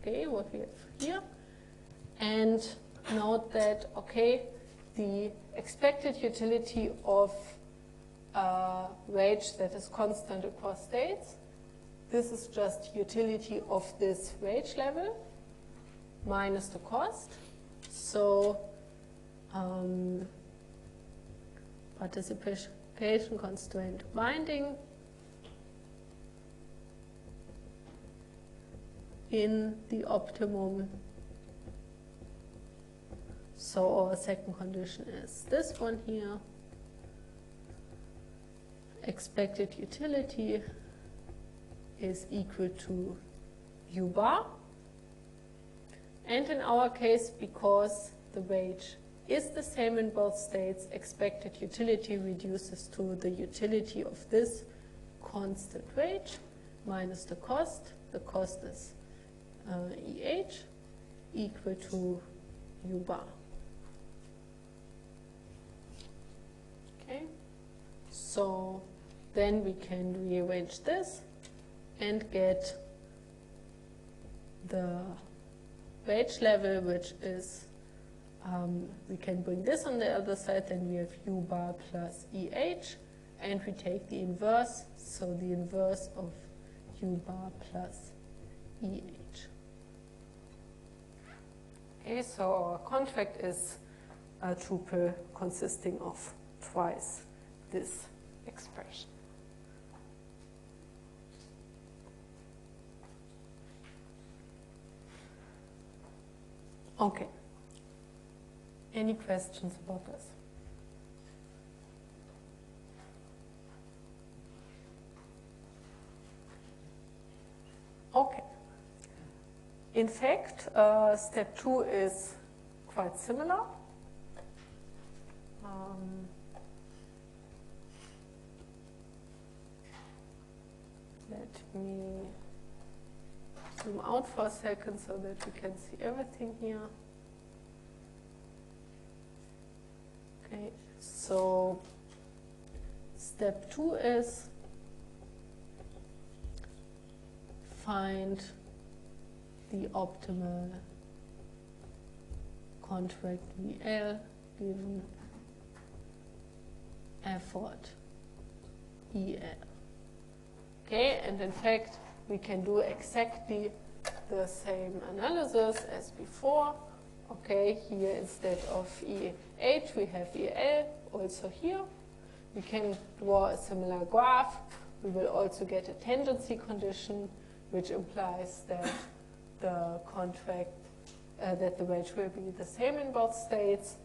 Okay, what we have here. And note that, okay, the expected utility of a wage that is constant across states, this is just utility of this wage level minus the cost. So participation constraint binding in the optimum. So our second condition is this one here. Expected utility is equal to U bar. And in our case, because the wage is the same in both states, expected utility reduces to the utility of this constant wage minus the cost. The cost is EH equal to U bar. Okay, so then we can rearrange this and get the wage level, which is, we can bring this on the other side, then we have U bar plus EH, and we take the inverse, so the inverse of U bar plus EH. Okay, so our contract is a tuple consisting of twice this expression. Okay. Any questions about this? Okay. In fact, step 2 is quite similar. Let me zoom out for a second so that we can see everything here. Okay, so step 2 is find the optimal contract VL given effort EL. Okay, and in fact, we can do exactly the same analysis as before. Okay, here instead of EH, we have EL also here. We can draw a similar graph. We will also get a tangency condition, which implies that the contract, that the wage will be the same in both states.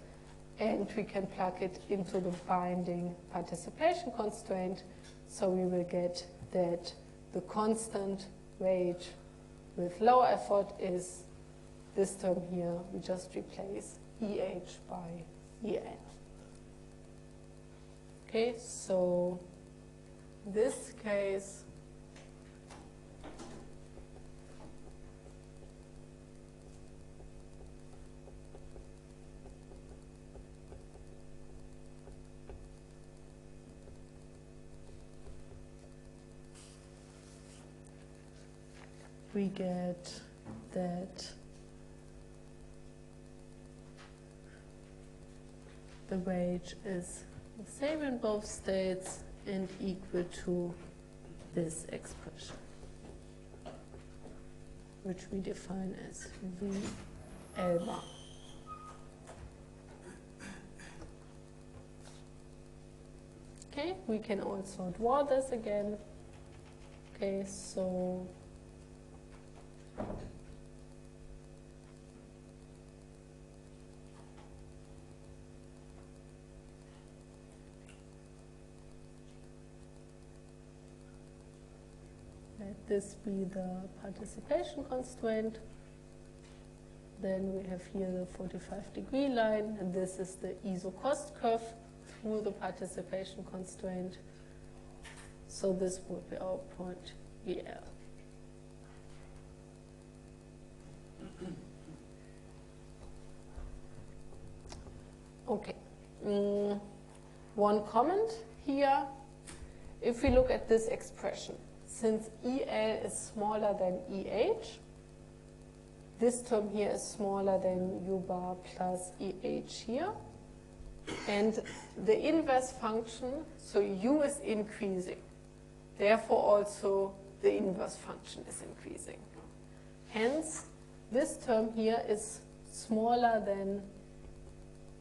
And we can plug it into the binding participation constraint. So we will get that the constant wage with low effort is this term here. We just replace EH by EL. Okay, so this case we get that the wage is the same in both states and equal to this expression, which we define as VL bar. Okay, we can also draw this again. Okay, so let this be the participation constraint. Then we have here the 45-degree line, and this is the ISO cost curve through the participation constraint. So this would be our point VL. Okay. One comment here. If we look at this expression, since EL is smaller than EH, this term here is smaller than U bar plus EH here. And the inverse function, so U is increasing. Therefore, also the inverse function is increasing. Hence, this term here is smaller than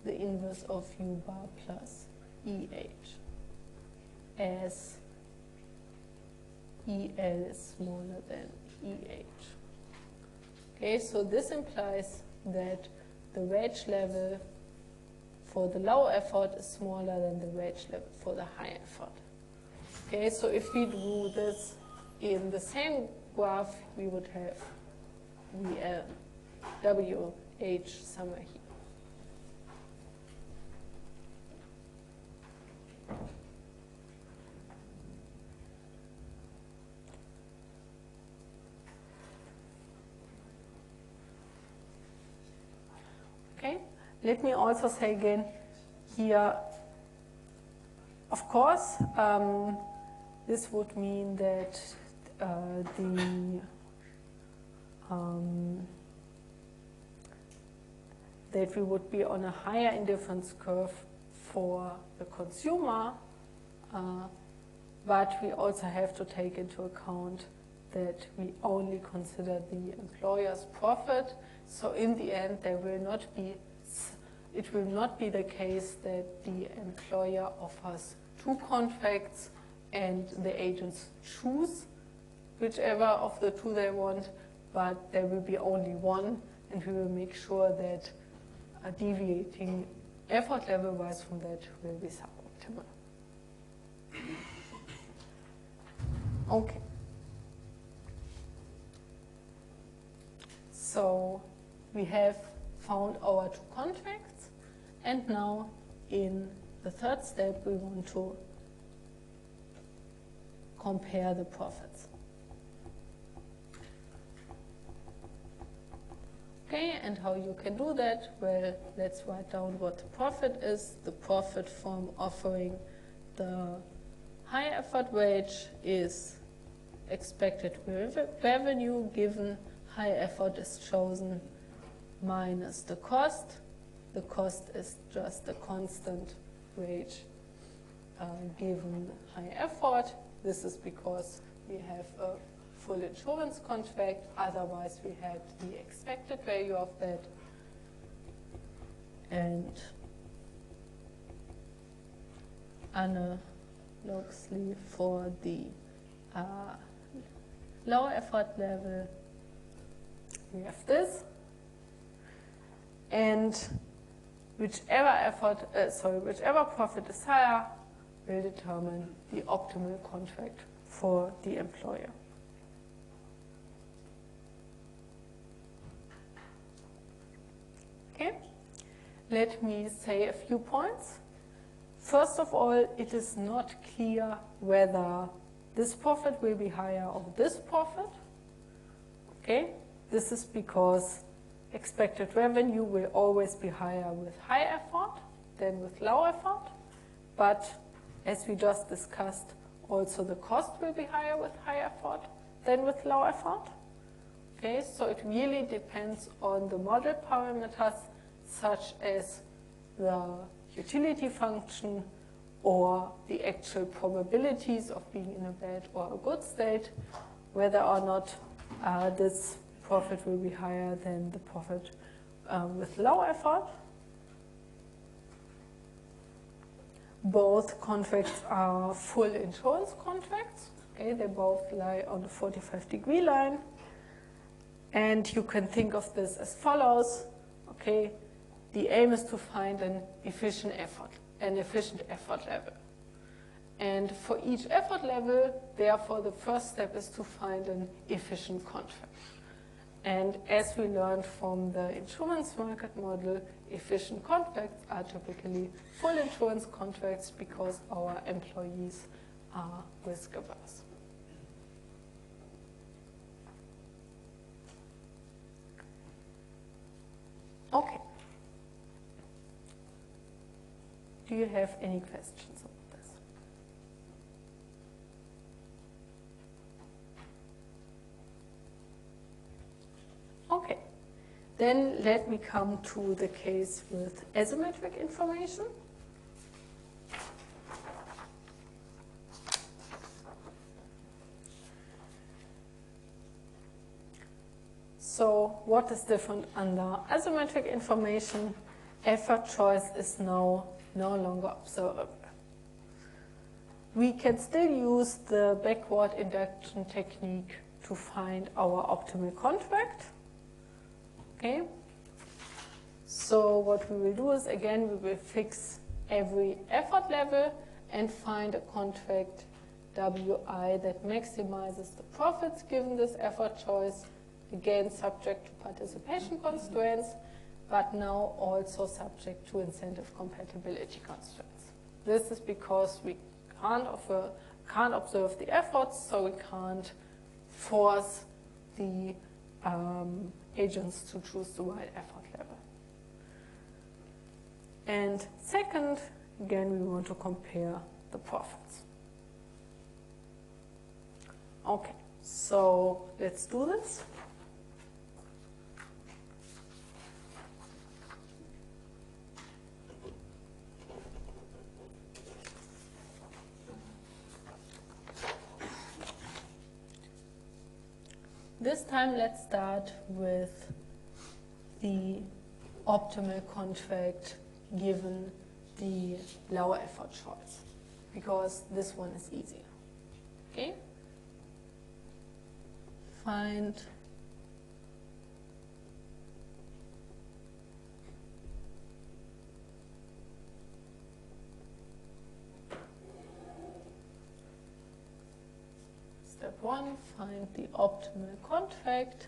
the inverse of U bar plus EH, as EL is smaller than EH. Okay, so this implies that the wage level for the low effort is smaller than the wage level for the high effort. Okay, so if we do this in the same graph, we would have VL, WH somewhere here. Okay, let me also say again here, of course, this would mean that that we would be on a higher indifference curve for the consumer, but we also have to take into account that we only consider the employer's profit. So in the end, it will not be the case that the employer offers 2 contracts and the agents choose whichever of the 2 they want, but there will be only one. and we will make sure that deviating effort level-wise from that will be suboptimal. Okay. So we have found our two contracts, and now in the third step we want to compare the profits. Okay, and how you can do that? Well, let's write down what the profit is. The profit from offering the high effort wage is expected revenue given high effort is chosen minus the cost. The cost is just a constant wage given high effort. This is because we have a full insurance contract, otherwise we had the expected value of that. And analogously for the low effort level, we have this. And whichever profit is higher will determine the optimal contract for the employer. Okay, let me say a few points. First of all, it is not clear whether this profit will be higher or this profit. Okay, this is because expected revenue will always be higher with high effort than with low effort. But as we just discussed, also the cost will be higher with high effort than with low effort. Okay, so it really depends on the model parameters such as the utility function or the actual probabilities of being in a bad or a good state, whether or not this profit will be higher than the profit with low effort. Both contracts are full insurance contracts. Okay, they both lie on the 45-degree line. And you can think of this as follows. Okay, the aim is to find an efficient effort level. And for each effort level, therefore, the first step is to find an efficient contract. And as we learned from the insurance market model, efficient contracts are typically full insurance contracts because our employees are risk averse. Okay. Do you have any questions about this? Okay. Then let me come to the case with asymmetric information. So what is different under asymmetric information? Effort choice is now no longer observable. We can still use the backward induction technique to find our optimal contract. Okay. So what we will do is, again, we will fix every effort level and find a contract WI that maximizes the profits given this effort choice, again subject to participation constraints, but now also subject to incentive compatibility constraints. This is because we can't observe the efforts, so we can't force the agents to choose the right effort level. And second, again, we want to compare the profits. Okay, so let's do this. This time, let's start with the optimal contract given the lower effort choice, because this one is easier. Okay? Find 1, find the optimal contract,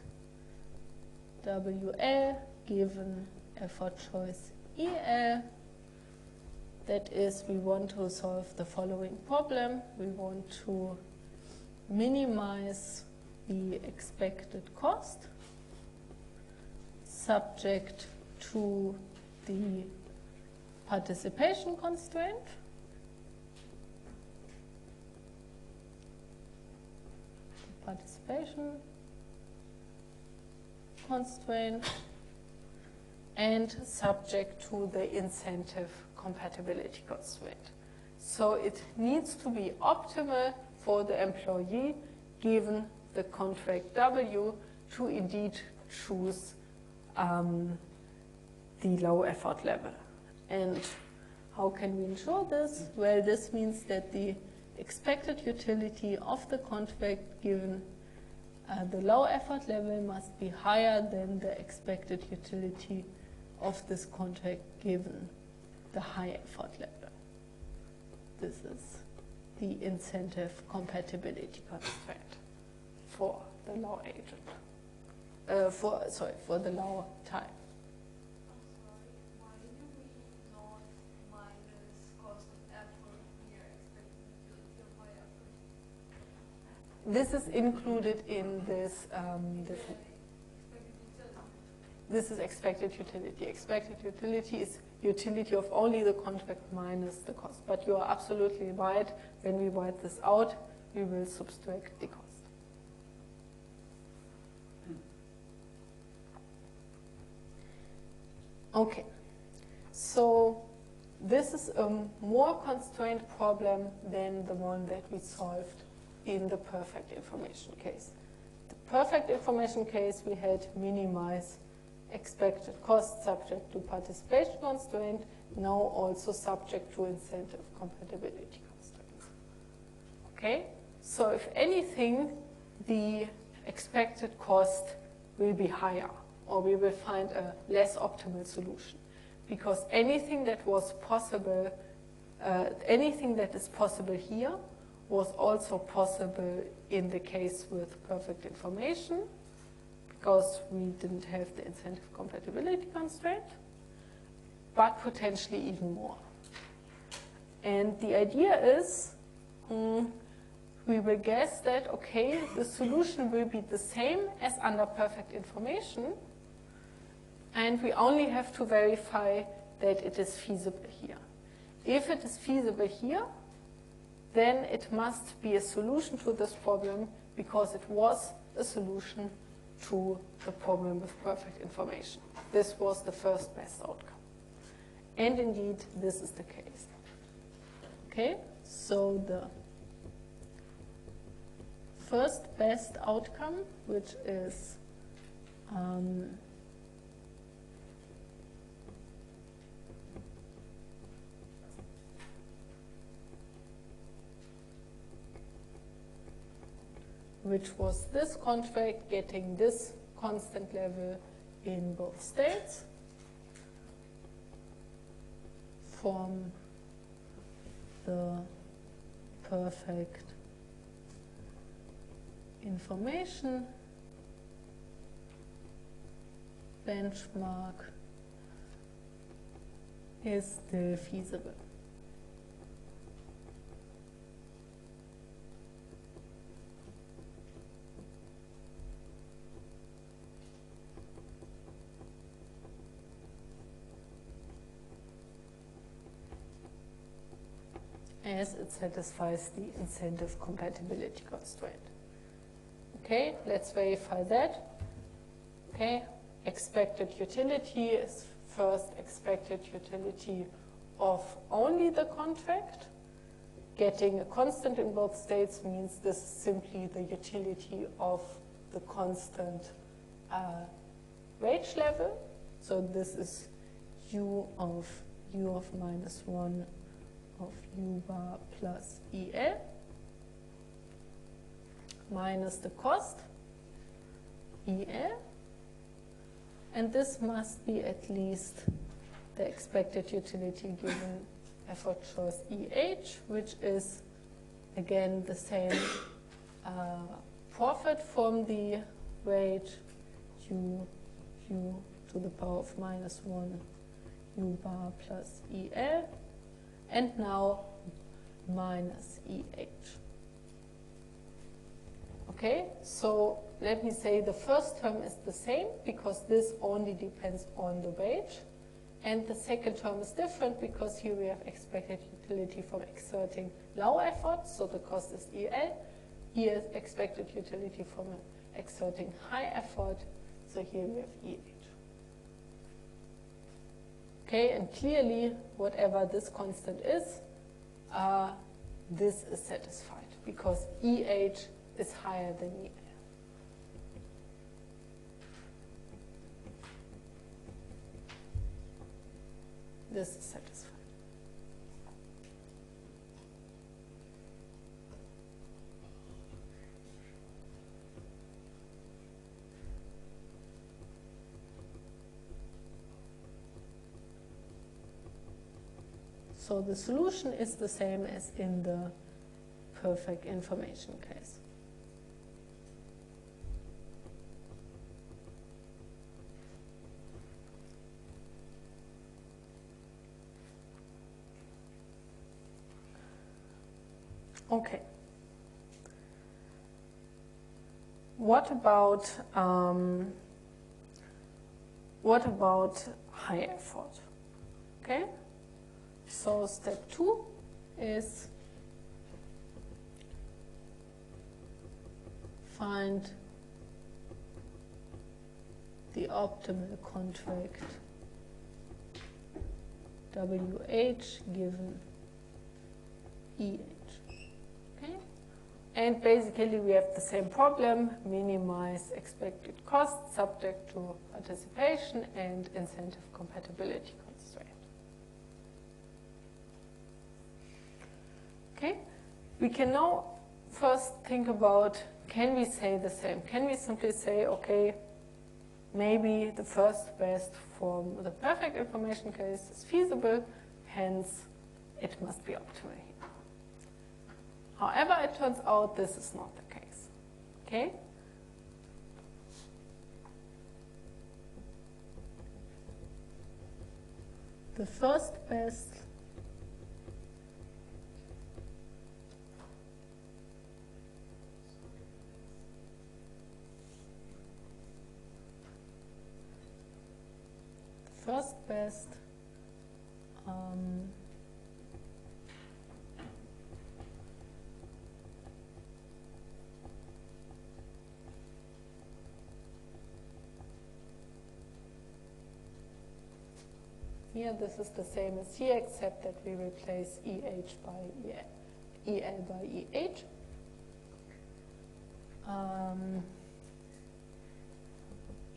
WL, given effort choice EL. That is, we want to solve the following problem. We want to minimize the expected cost subject to the participation constraint. Participation constraint and subject to the incentive compatibility constraint. So it needs to be optimal for the employee given the contract W to indeed choose the low effort level. And how can we ensure this? Well, this means that the expected utility of the contract given the low effort level must be higher than the expected utility of this contract given the high effort level. This is the incentive compatibility constraint for the low agent. For the low time. I'm sorry, why do we not minus cost of effort here, expecting utility of high effort? This is included in this. This is expected utility. Expected utility is utility of only the contract minus the cost. But you are absolutely right. When we write this out, we will subtract the cost. Okay, so this is a more constrained problem than the one that we solved in the perfect information case. The perfect information case, we had minimize expected cost subject to participation constraint, now also subject to incentive compatibility constraints. Okay, so if anything, the expected cost will be higher, or we will find a less optimal solution. Because anything that was possible, anything that is possible here was also possible in the case with perfect information, because we didn't have the incentive compatibility constraint, but potentially even more. And the idea is, we will guess that, okay, the solution will be the same as under perfect information, and we only have to verify that it is feasible here. If it is feasible here, then it must be a solution to this problem because it was a solution to the problem with perfect information. This was the first best outcome. And indeed, this is the case. Okay, so the first best outcome, which is which was this contract getting this constant level in both states from the perfect information benchmark is still feasible. As it satisfies the incentive compatibility constraint. Okay, let's verify that. Okay, expected utility is first expected utility of only the contract. Getting a constant in both states means this is simply the utility of the constant wage level. So this is u of minus 1 of u bar plus EL minus the cost EL, and this must be at least the expected utility given effort choice EH, which is again the same forfeit from the wage u to the power of minus 1 u bar plus EL, and now minus EH. Okay, so let me say the first term is the same because this only depends on the wage. And the second term is different because here we have expected utility from exerting low effort, so the cost is EL. Here is expected utility from exerting high effort, so here we have EH. Okay, and clearly, whatever this constant is, this is satisfied because EH is higher than EL. This is satisfied. So the solution is the same as in the perfect information case. Okay. What about high effort? Okay. So step 2 is find the optimal contract WH given EH. Okay? And basically we have the same problem, minimize expected cost subject to participation and incentive compatibility constraint. Okay? We can now first think about, can we say the same? Can we simply say, okay, maybe the first best from the perfect information case is feasible, hence it must be optimal here. However, it turns out this is not the case. Okay? The first best here this is the same as here except that we replace EH by EL by EH.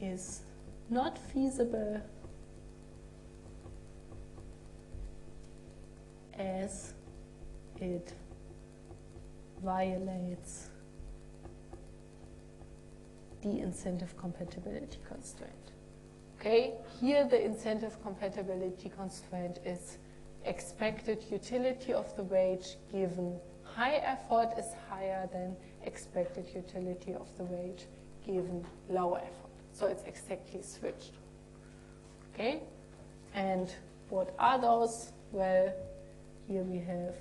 Is not feasible as it violates the incentive compatibility constraint. Okay, here the incentive compatibility constraint is expected utility of the wage given high effort is higher than expected utility of the wage given low effort. So it's exactly switched. Okay, and what are those? Well, here we have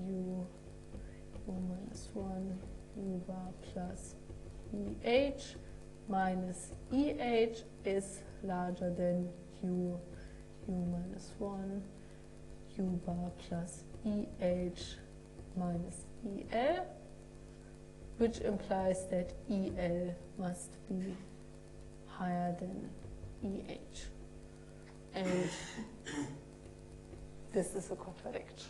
u minus 1, u bar plus EH minus EH is larger than u minus 1, u bar plus EH minus EL, which implies that EL must be higher than EH. And this is a contradiction.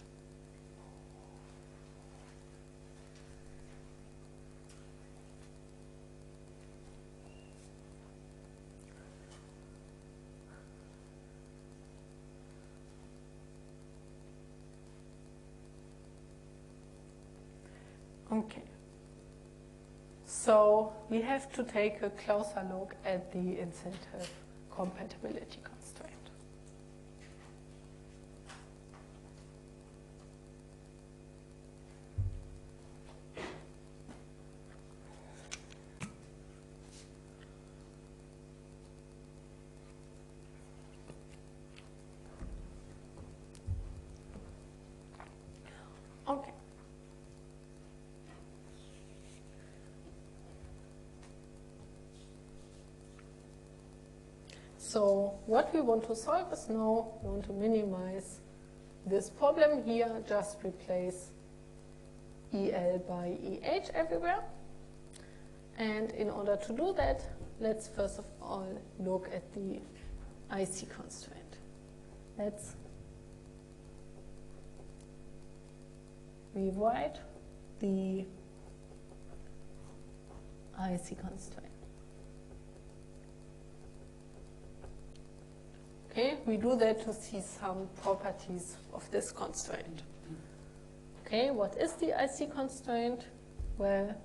Okay. So we have to take a closer look at the incentive compatibility constraint. So what we want to solve is now we want to minimize this problem here, just replace EL by EH everywhere. And in order to do that, let's first of all look at the IC constraint. Let's rewrite the IC constraint. Okay, we do that to see some properties of this constraint. Okay, what is the IC constraint? Well,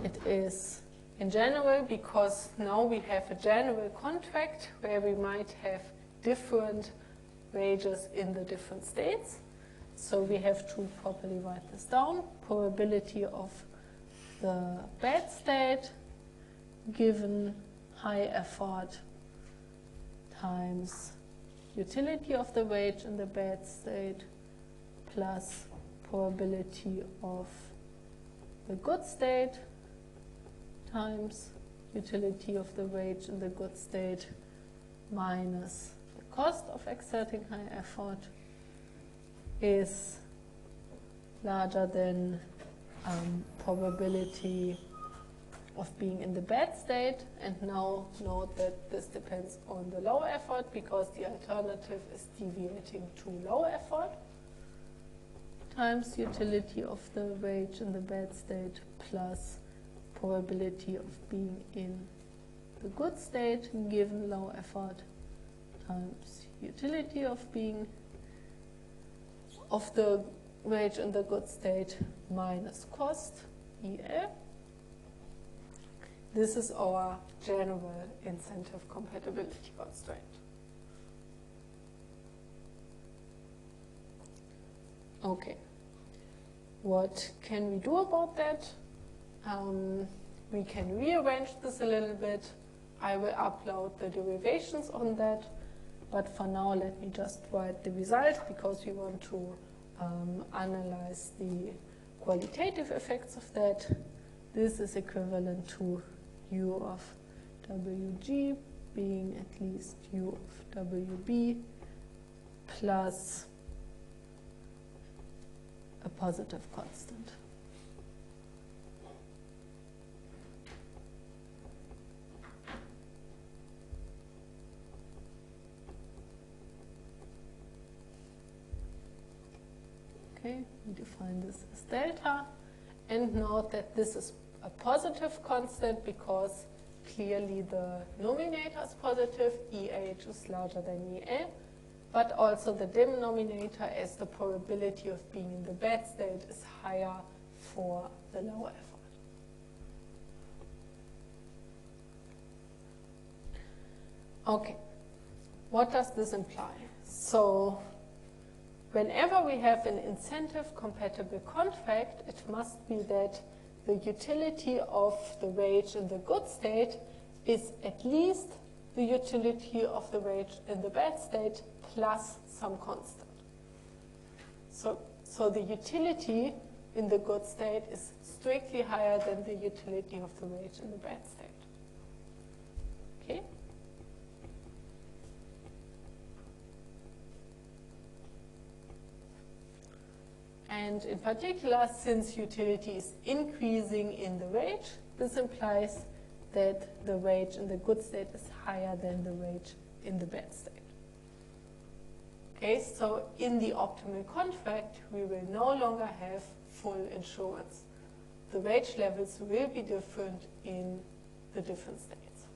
it is in general, because now we have a general contract where we might have different wages in the different states. So we have to properly write this down. Probability of the bad state given high effort times utility of the wage in the bad state plus probability of the good state times utility of the wage in the good state minus the cost of exerting high effort is larger than probability of being in the bad state. And now note that this depends on the low effort because the alternative is deviating to low effort times utility of the wage in the bad state plus probability of being in the good state given low effort times utility of being of the wage in the good state minus cost, EL. This is our general incentive compatibility constraint. Okay, what can we do about that? We can rearrange this a little bit. I will upload the derivations on that, but for now let me just write the result because we want to analyze the qualitative effects of that. This is equivalent to U of WG being at least U of WB plus a positive constant. Okay, we define this as delta, and note that this is a positive constant because clearly the numerator is positive, EH is larger than EL, but also the denominator as the probability of being in the bad state is higher for the low effort. Okay, what does this imply? So whenever we have an incentive-compatible contract, it must be that the utility of the wage in the good state is at least the utility of the wage in the bad state plus some constant. So the utility in the good state is strictly higher than the utility of the wage in the bad state. Okay? And in particular, since utility is increasing in the wage, this implies that the wage in the good state is higher than the wage in the bad state. Okay, so in the optimal contract, we will no longer have full insurance. The wage levels will be different in the different states.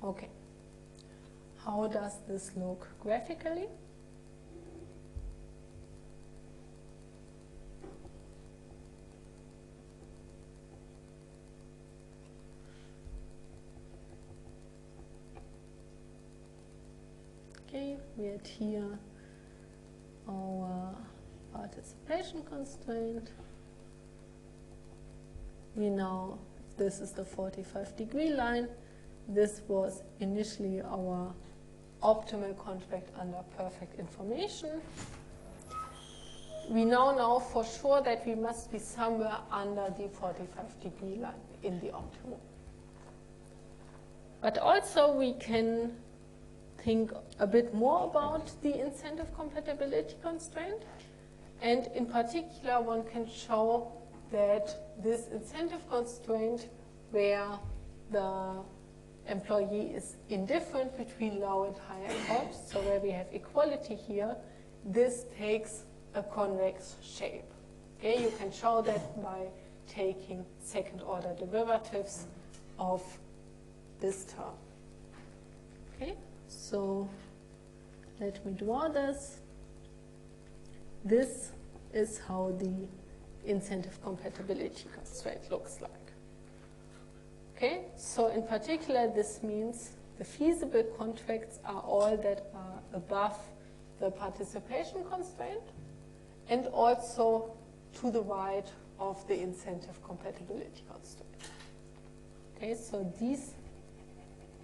Okay. How does this look graphically? Okay, we had here our participation constraint. We know this is the 45-degree line. This was initially our optimal contract under perfect information. we now know for sure that we must be somewhere under the 45-degree line in the optimum. But also we can think a bit more about the incentive compatibility constraint. And in particular, one can show that this incentive constraint where the employee is indifferent between low and higher costs, so where we have equality here, this takes a convex shape. Okay, you can show that by taking second-order derivatives of this term. Okay, so let me draw this. This is how the incentive compatibility constraint looks like. Okay, so in particular, this means the feasible contracts are all that are above the participation constraint and also to the right of the incentive compatibility constraint. Okay, so these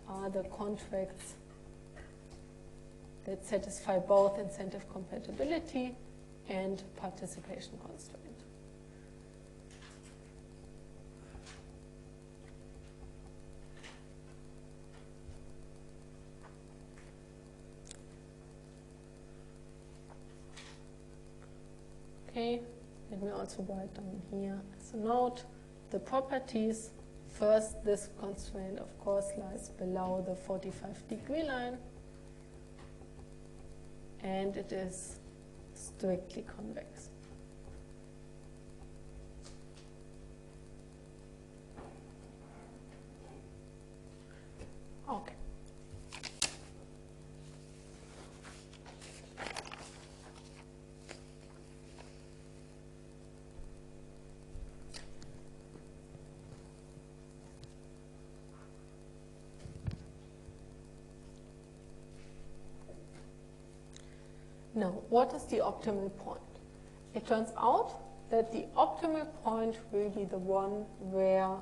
are the contracts that satisfy both incentive compatibility and participation constraint. Okay, let me also write down here as a note the properties. First, this constraint, of course, lies below the 45-degree line, and it is strictly convex. Okay. Now, what is the optimal point? It turns out that the optimal point will be the one where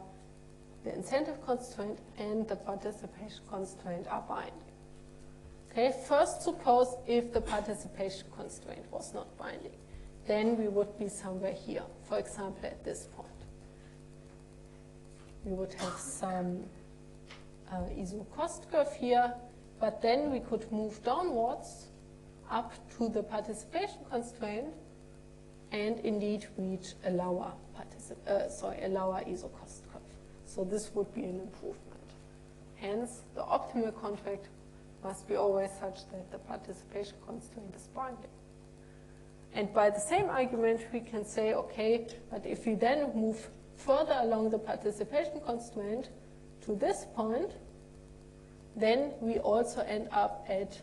the incentive constraint and the participation constraint are binding. Okay, first suppose if the participation constraint was not binding, then we would be somewhere here, for example at this point. We would have some ISO cost curve here, but then we could move downwards up to the participation constraint and indeed reach a lower ISO cost curve. So this would be an improvement. Hence, the optimal contract must be always such that the participation constraint is binding. And by the same argument, we can say, okay, but if we then move further along the participation constraint to this point, then we also end up at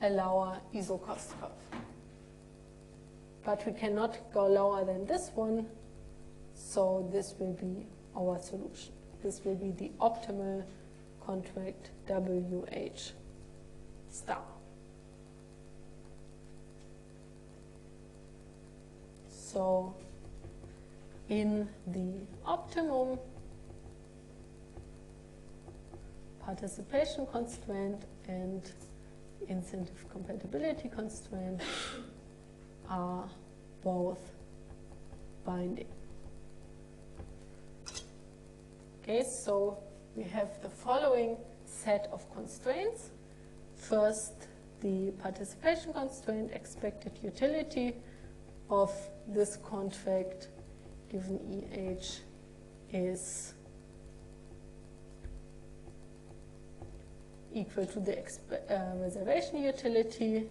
a lower ISO cost curve. But we cannot go lower than this one, so this will be our solution. This will be the optimal contract WH star. So in the optimum, participation constraint and incentive compatibility constraint are both binding. Okay, so we have the following set of constraints. First, the participation constraint, expected utility of this contract given EH is equal to the reservation utility,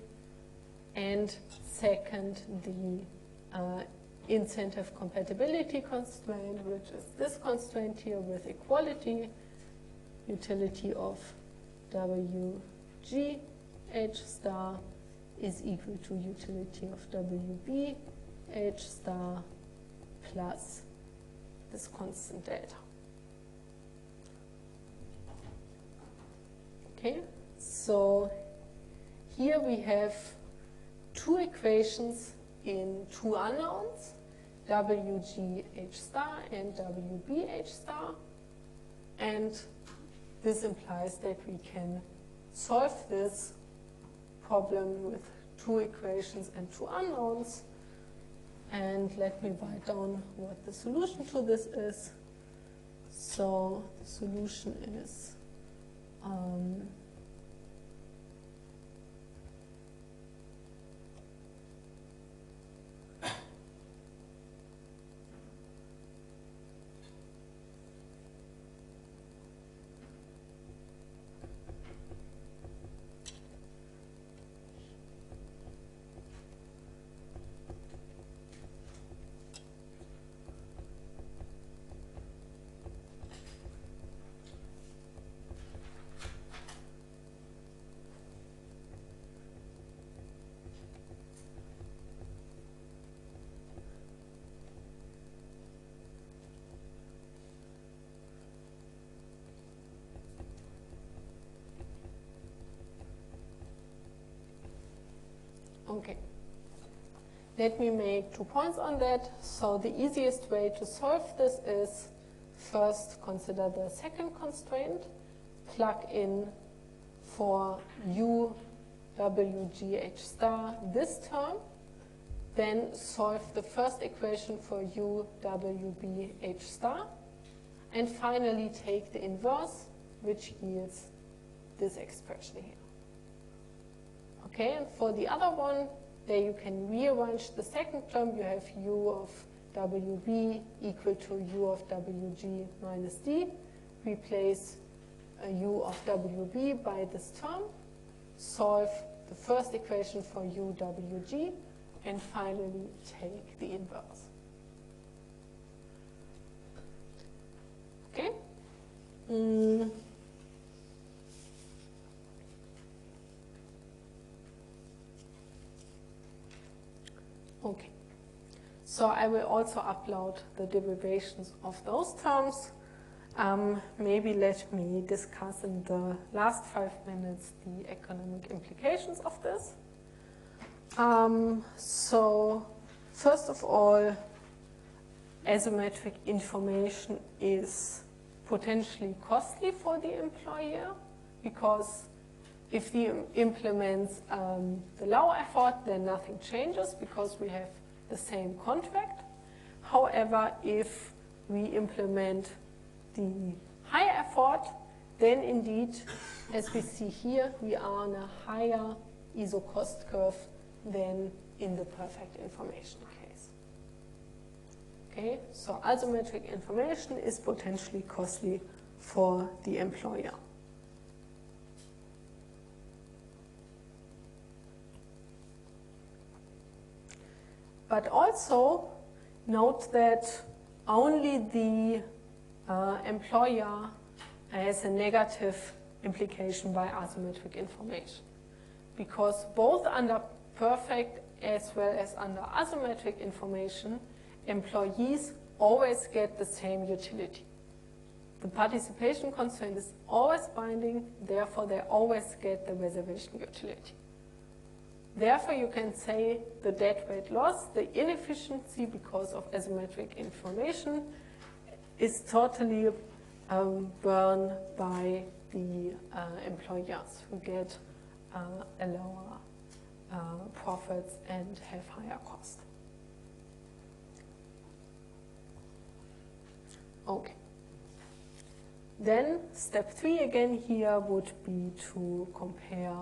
and second, the incentive compatibility constraint, which is this constraint here with equality, utility of WG H star is equal to utility of WB H star plus this constant delta. Okay, so here we have two equations in two unknowns, WG H star and WB H star, and this implies that we can solve this problem with two equations and two unknowns And let me write down what the solution to this is. So the solution is okay. Let me make 2 points on that. So the easiest way to solve this is first consider the second constraint, plug in for u w g h star this term, then solve the first equation for u w b h star, and finally take the inverse, which yields this expression here. Okay, and for the other one, there you can rearrange the second term. You have u of wb equal to u of wg minus d. Replace u of wb by this term. Solve the first equation for u wg, and finally take the inverse. Okay? Okay, so I will also upload the derivations of those terms. Maybe let me discuss in the last 5 minutes the economic implications of this. So first of all, asymmetric information is potentially costly for the employer, because if he implements the low effort, then nothing changes because we have the same contract. However, if we implement the high effort, then indeed, as we see here, we are on a higher ISO cost curve than in the perfect information case. Okay, so asymmetric information is potentially costly for the employer. But also note that only the employer has a negative implication by asymmetric information, because both under perfect as well as under asymmetric information, employees always get the same utility. The participation constraint is always binding, therefore they always get the reservation utility. Therefore, you can say the dead weight loss, the inefficiency because of asymmetric information, is totally borne by the employers who get a lower profits and have higher cost. Okay. Then step 3 again here would be to compare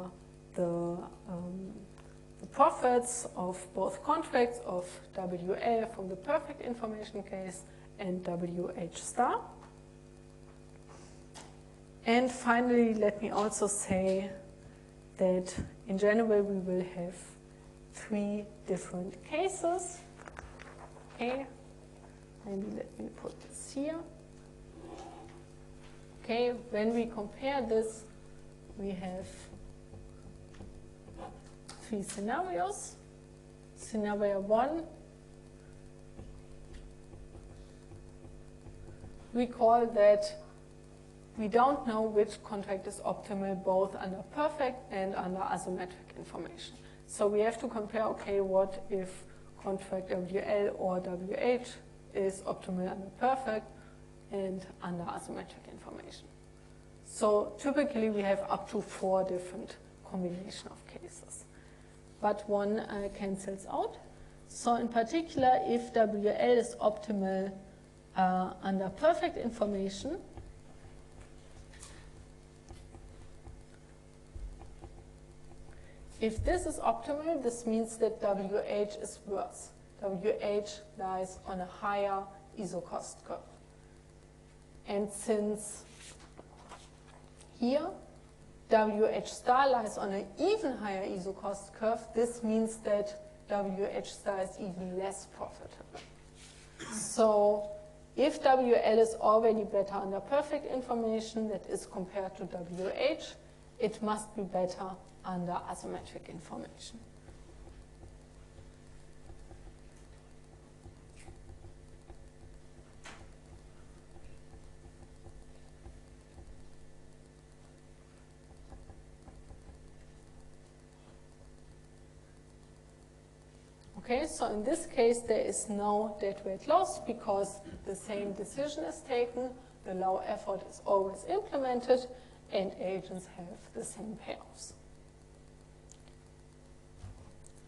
the profits of both contracts of WL from the perfect information case and WH star. And finally, let me also say that in general we will have 3 different cases. Okay, maybe let me put this here. Okay, when we compare this, we have 3 scenarios. Scenario 1, we call that we don't know which contract is optimal both under perfect and under asymmetric information. So we have to compare, okay, what if contract WL or WH is optimal under perfect and under asymmetric information. So typically we have up to 4 different combination of cases. But one cancels out. So in particular, if WL is optimal under perfect information, if this is optimal, this means that WH is worse. WH lies on a higher isocost curve. And since here WH star lies on an even higher isocost curve, this means that WH star is even less profitable. So if WL is already better under perfect information, that is compared to WH, it must be better under asymmetric information. Okay, so in this case there is no dead weight loss because the same decision is taken, the low effort is always implemented, and agents have the same payoffs.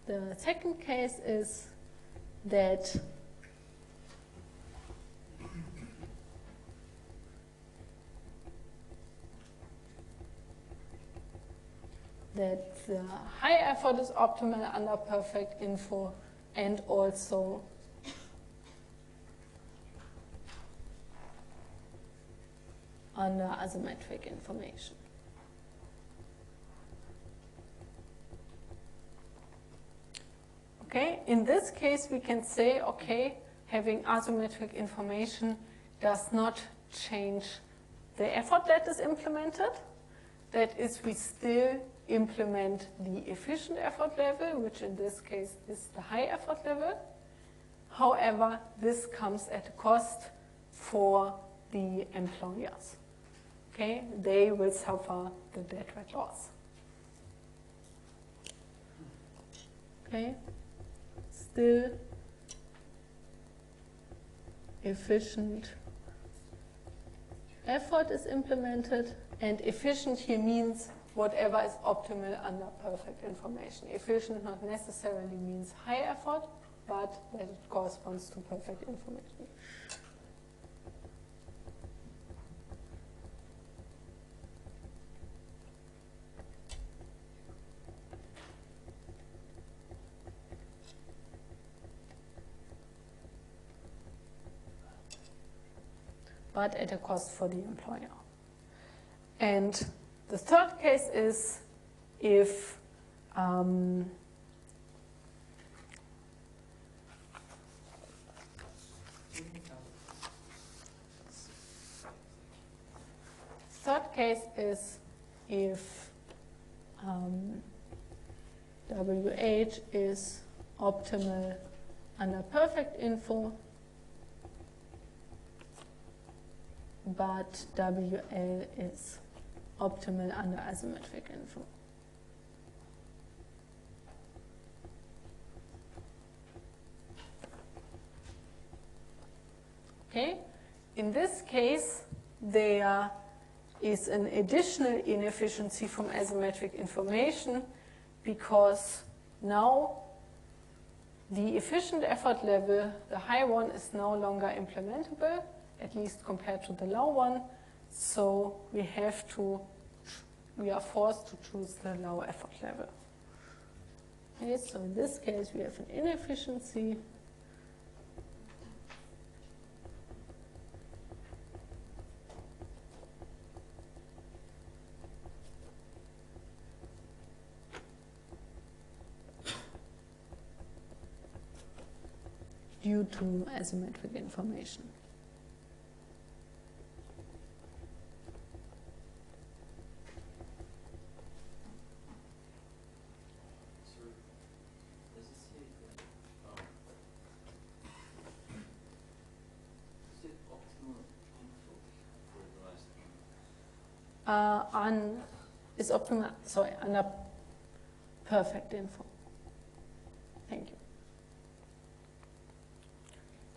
The second case is that the high effort is optimal under perfect info and also under asymmetric information. Okay, in this case we can say, okay, having asymmetric information does not change the effort that is implemented. That is, we still implement the efficient effort level, which in this case is the high effort level. However, this comes at a cost for the employers. Okay, they will suffer the dead weight loss. Okay, still efficient effort is implemented, and efficient here means whatever is optimal under perfect information. Efficient not necessarily means high effort, but that it corresponds to perfect information. But at a cost for the employer. And the third case is if WH is optimal under perfect info, but WL is optimal under asymmetric info. Okay, in this case, there is an additional inefficiency from asymmetric information because now the efficient effort level, the high one, is no longer implementable, at least compared to the low one. So we are forced to choose the low effort level. Okay, so in this case we have an inefficiency. Due to asymmetric information. Is optimal, sorry, under perfect info. Thank you.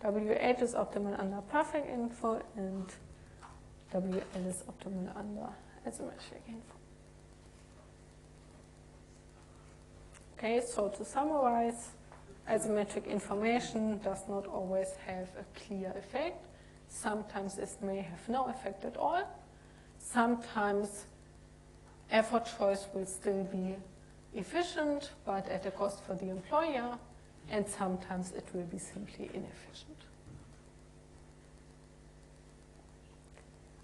WH is optimal under perfect info and WL is optimal under asymmetric info. Okay, so to summarize, asymmetric information does not always have a clear effect. Sometimes it may have no effect at all. Sometimes effort choice will still be efficient, but at a cost for the employer, and sometimes it will be simply inefficient.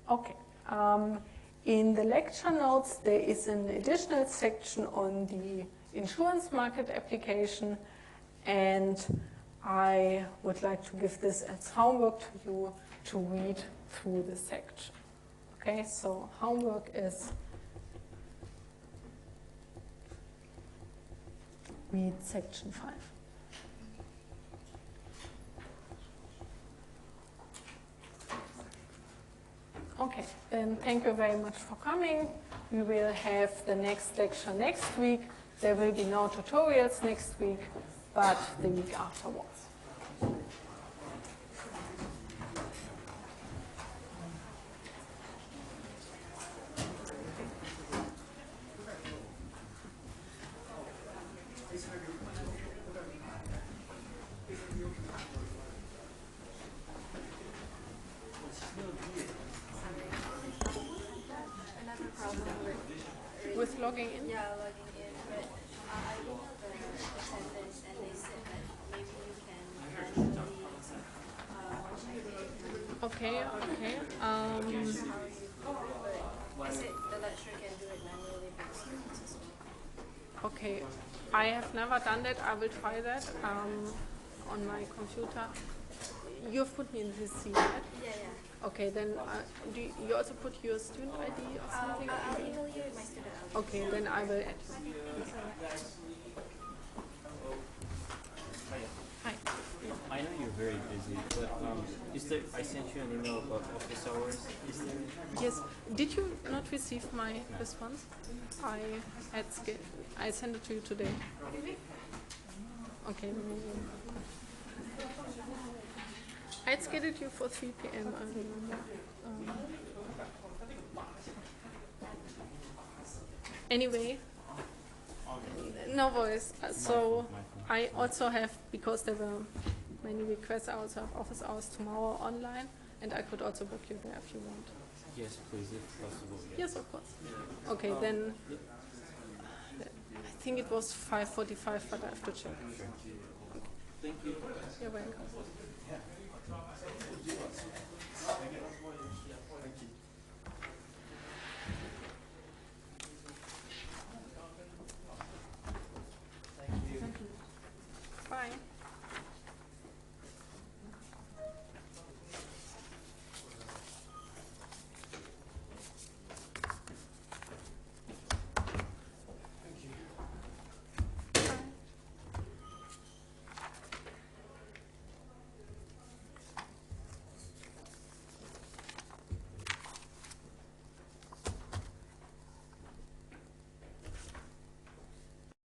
Okay. In the lecture notes, there is an additional section on the insurance market application, and I would like to give this as homework to you to read through the section. Okay, so homework is read section 5. Okay, then thank you very much for coming. We will have the next lecture next week. There will be no tutorials next week, but the week afterwards. Another problem With logging in? yeah, logging in, but I emailed the attendants and they said that maybe you can manually check it. Okay, okay. How you do it, but I said the lecturer can do it manually for the students as well. Okay, I have never done that. I will try that on my computer. You've put me in this seat, right? Yeah, yeah. Okay, then do you also put your student ID or something? I'll email you my student ID. Okay, then I will add you. Hi. I know you're very busy, but is there? I sent you an email about office hours. Is there? Yes. Did you not receive my response? I sent it to you today. Okay. I had scheduled you for 3 p.m. I remember. Anyway, no worries. So I also have, because there were many requests, I also have office hours tomorrow online, and I could also book you there if you want. Yes, please, if possible. Yes, of course. Okay, then I think it was 5:45, but I have to check. Thank you. You're welcome.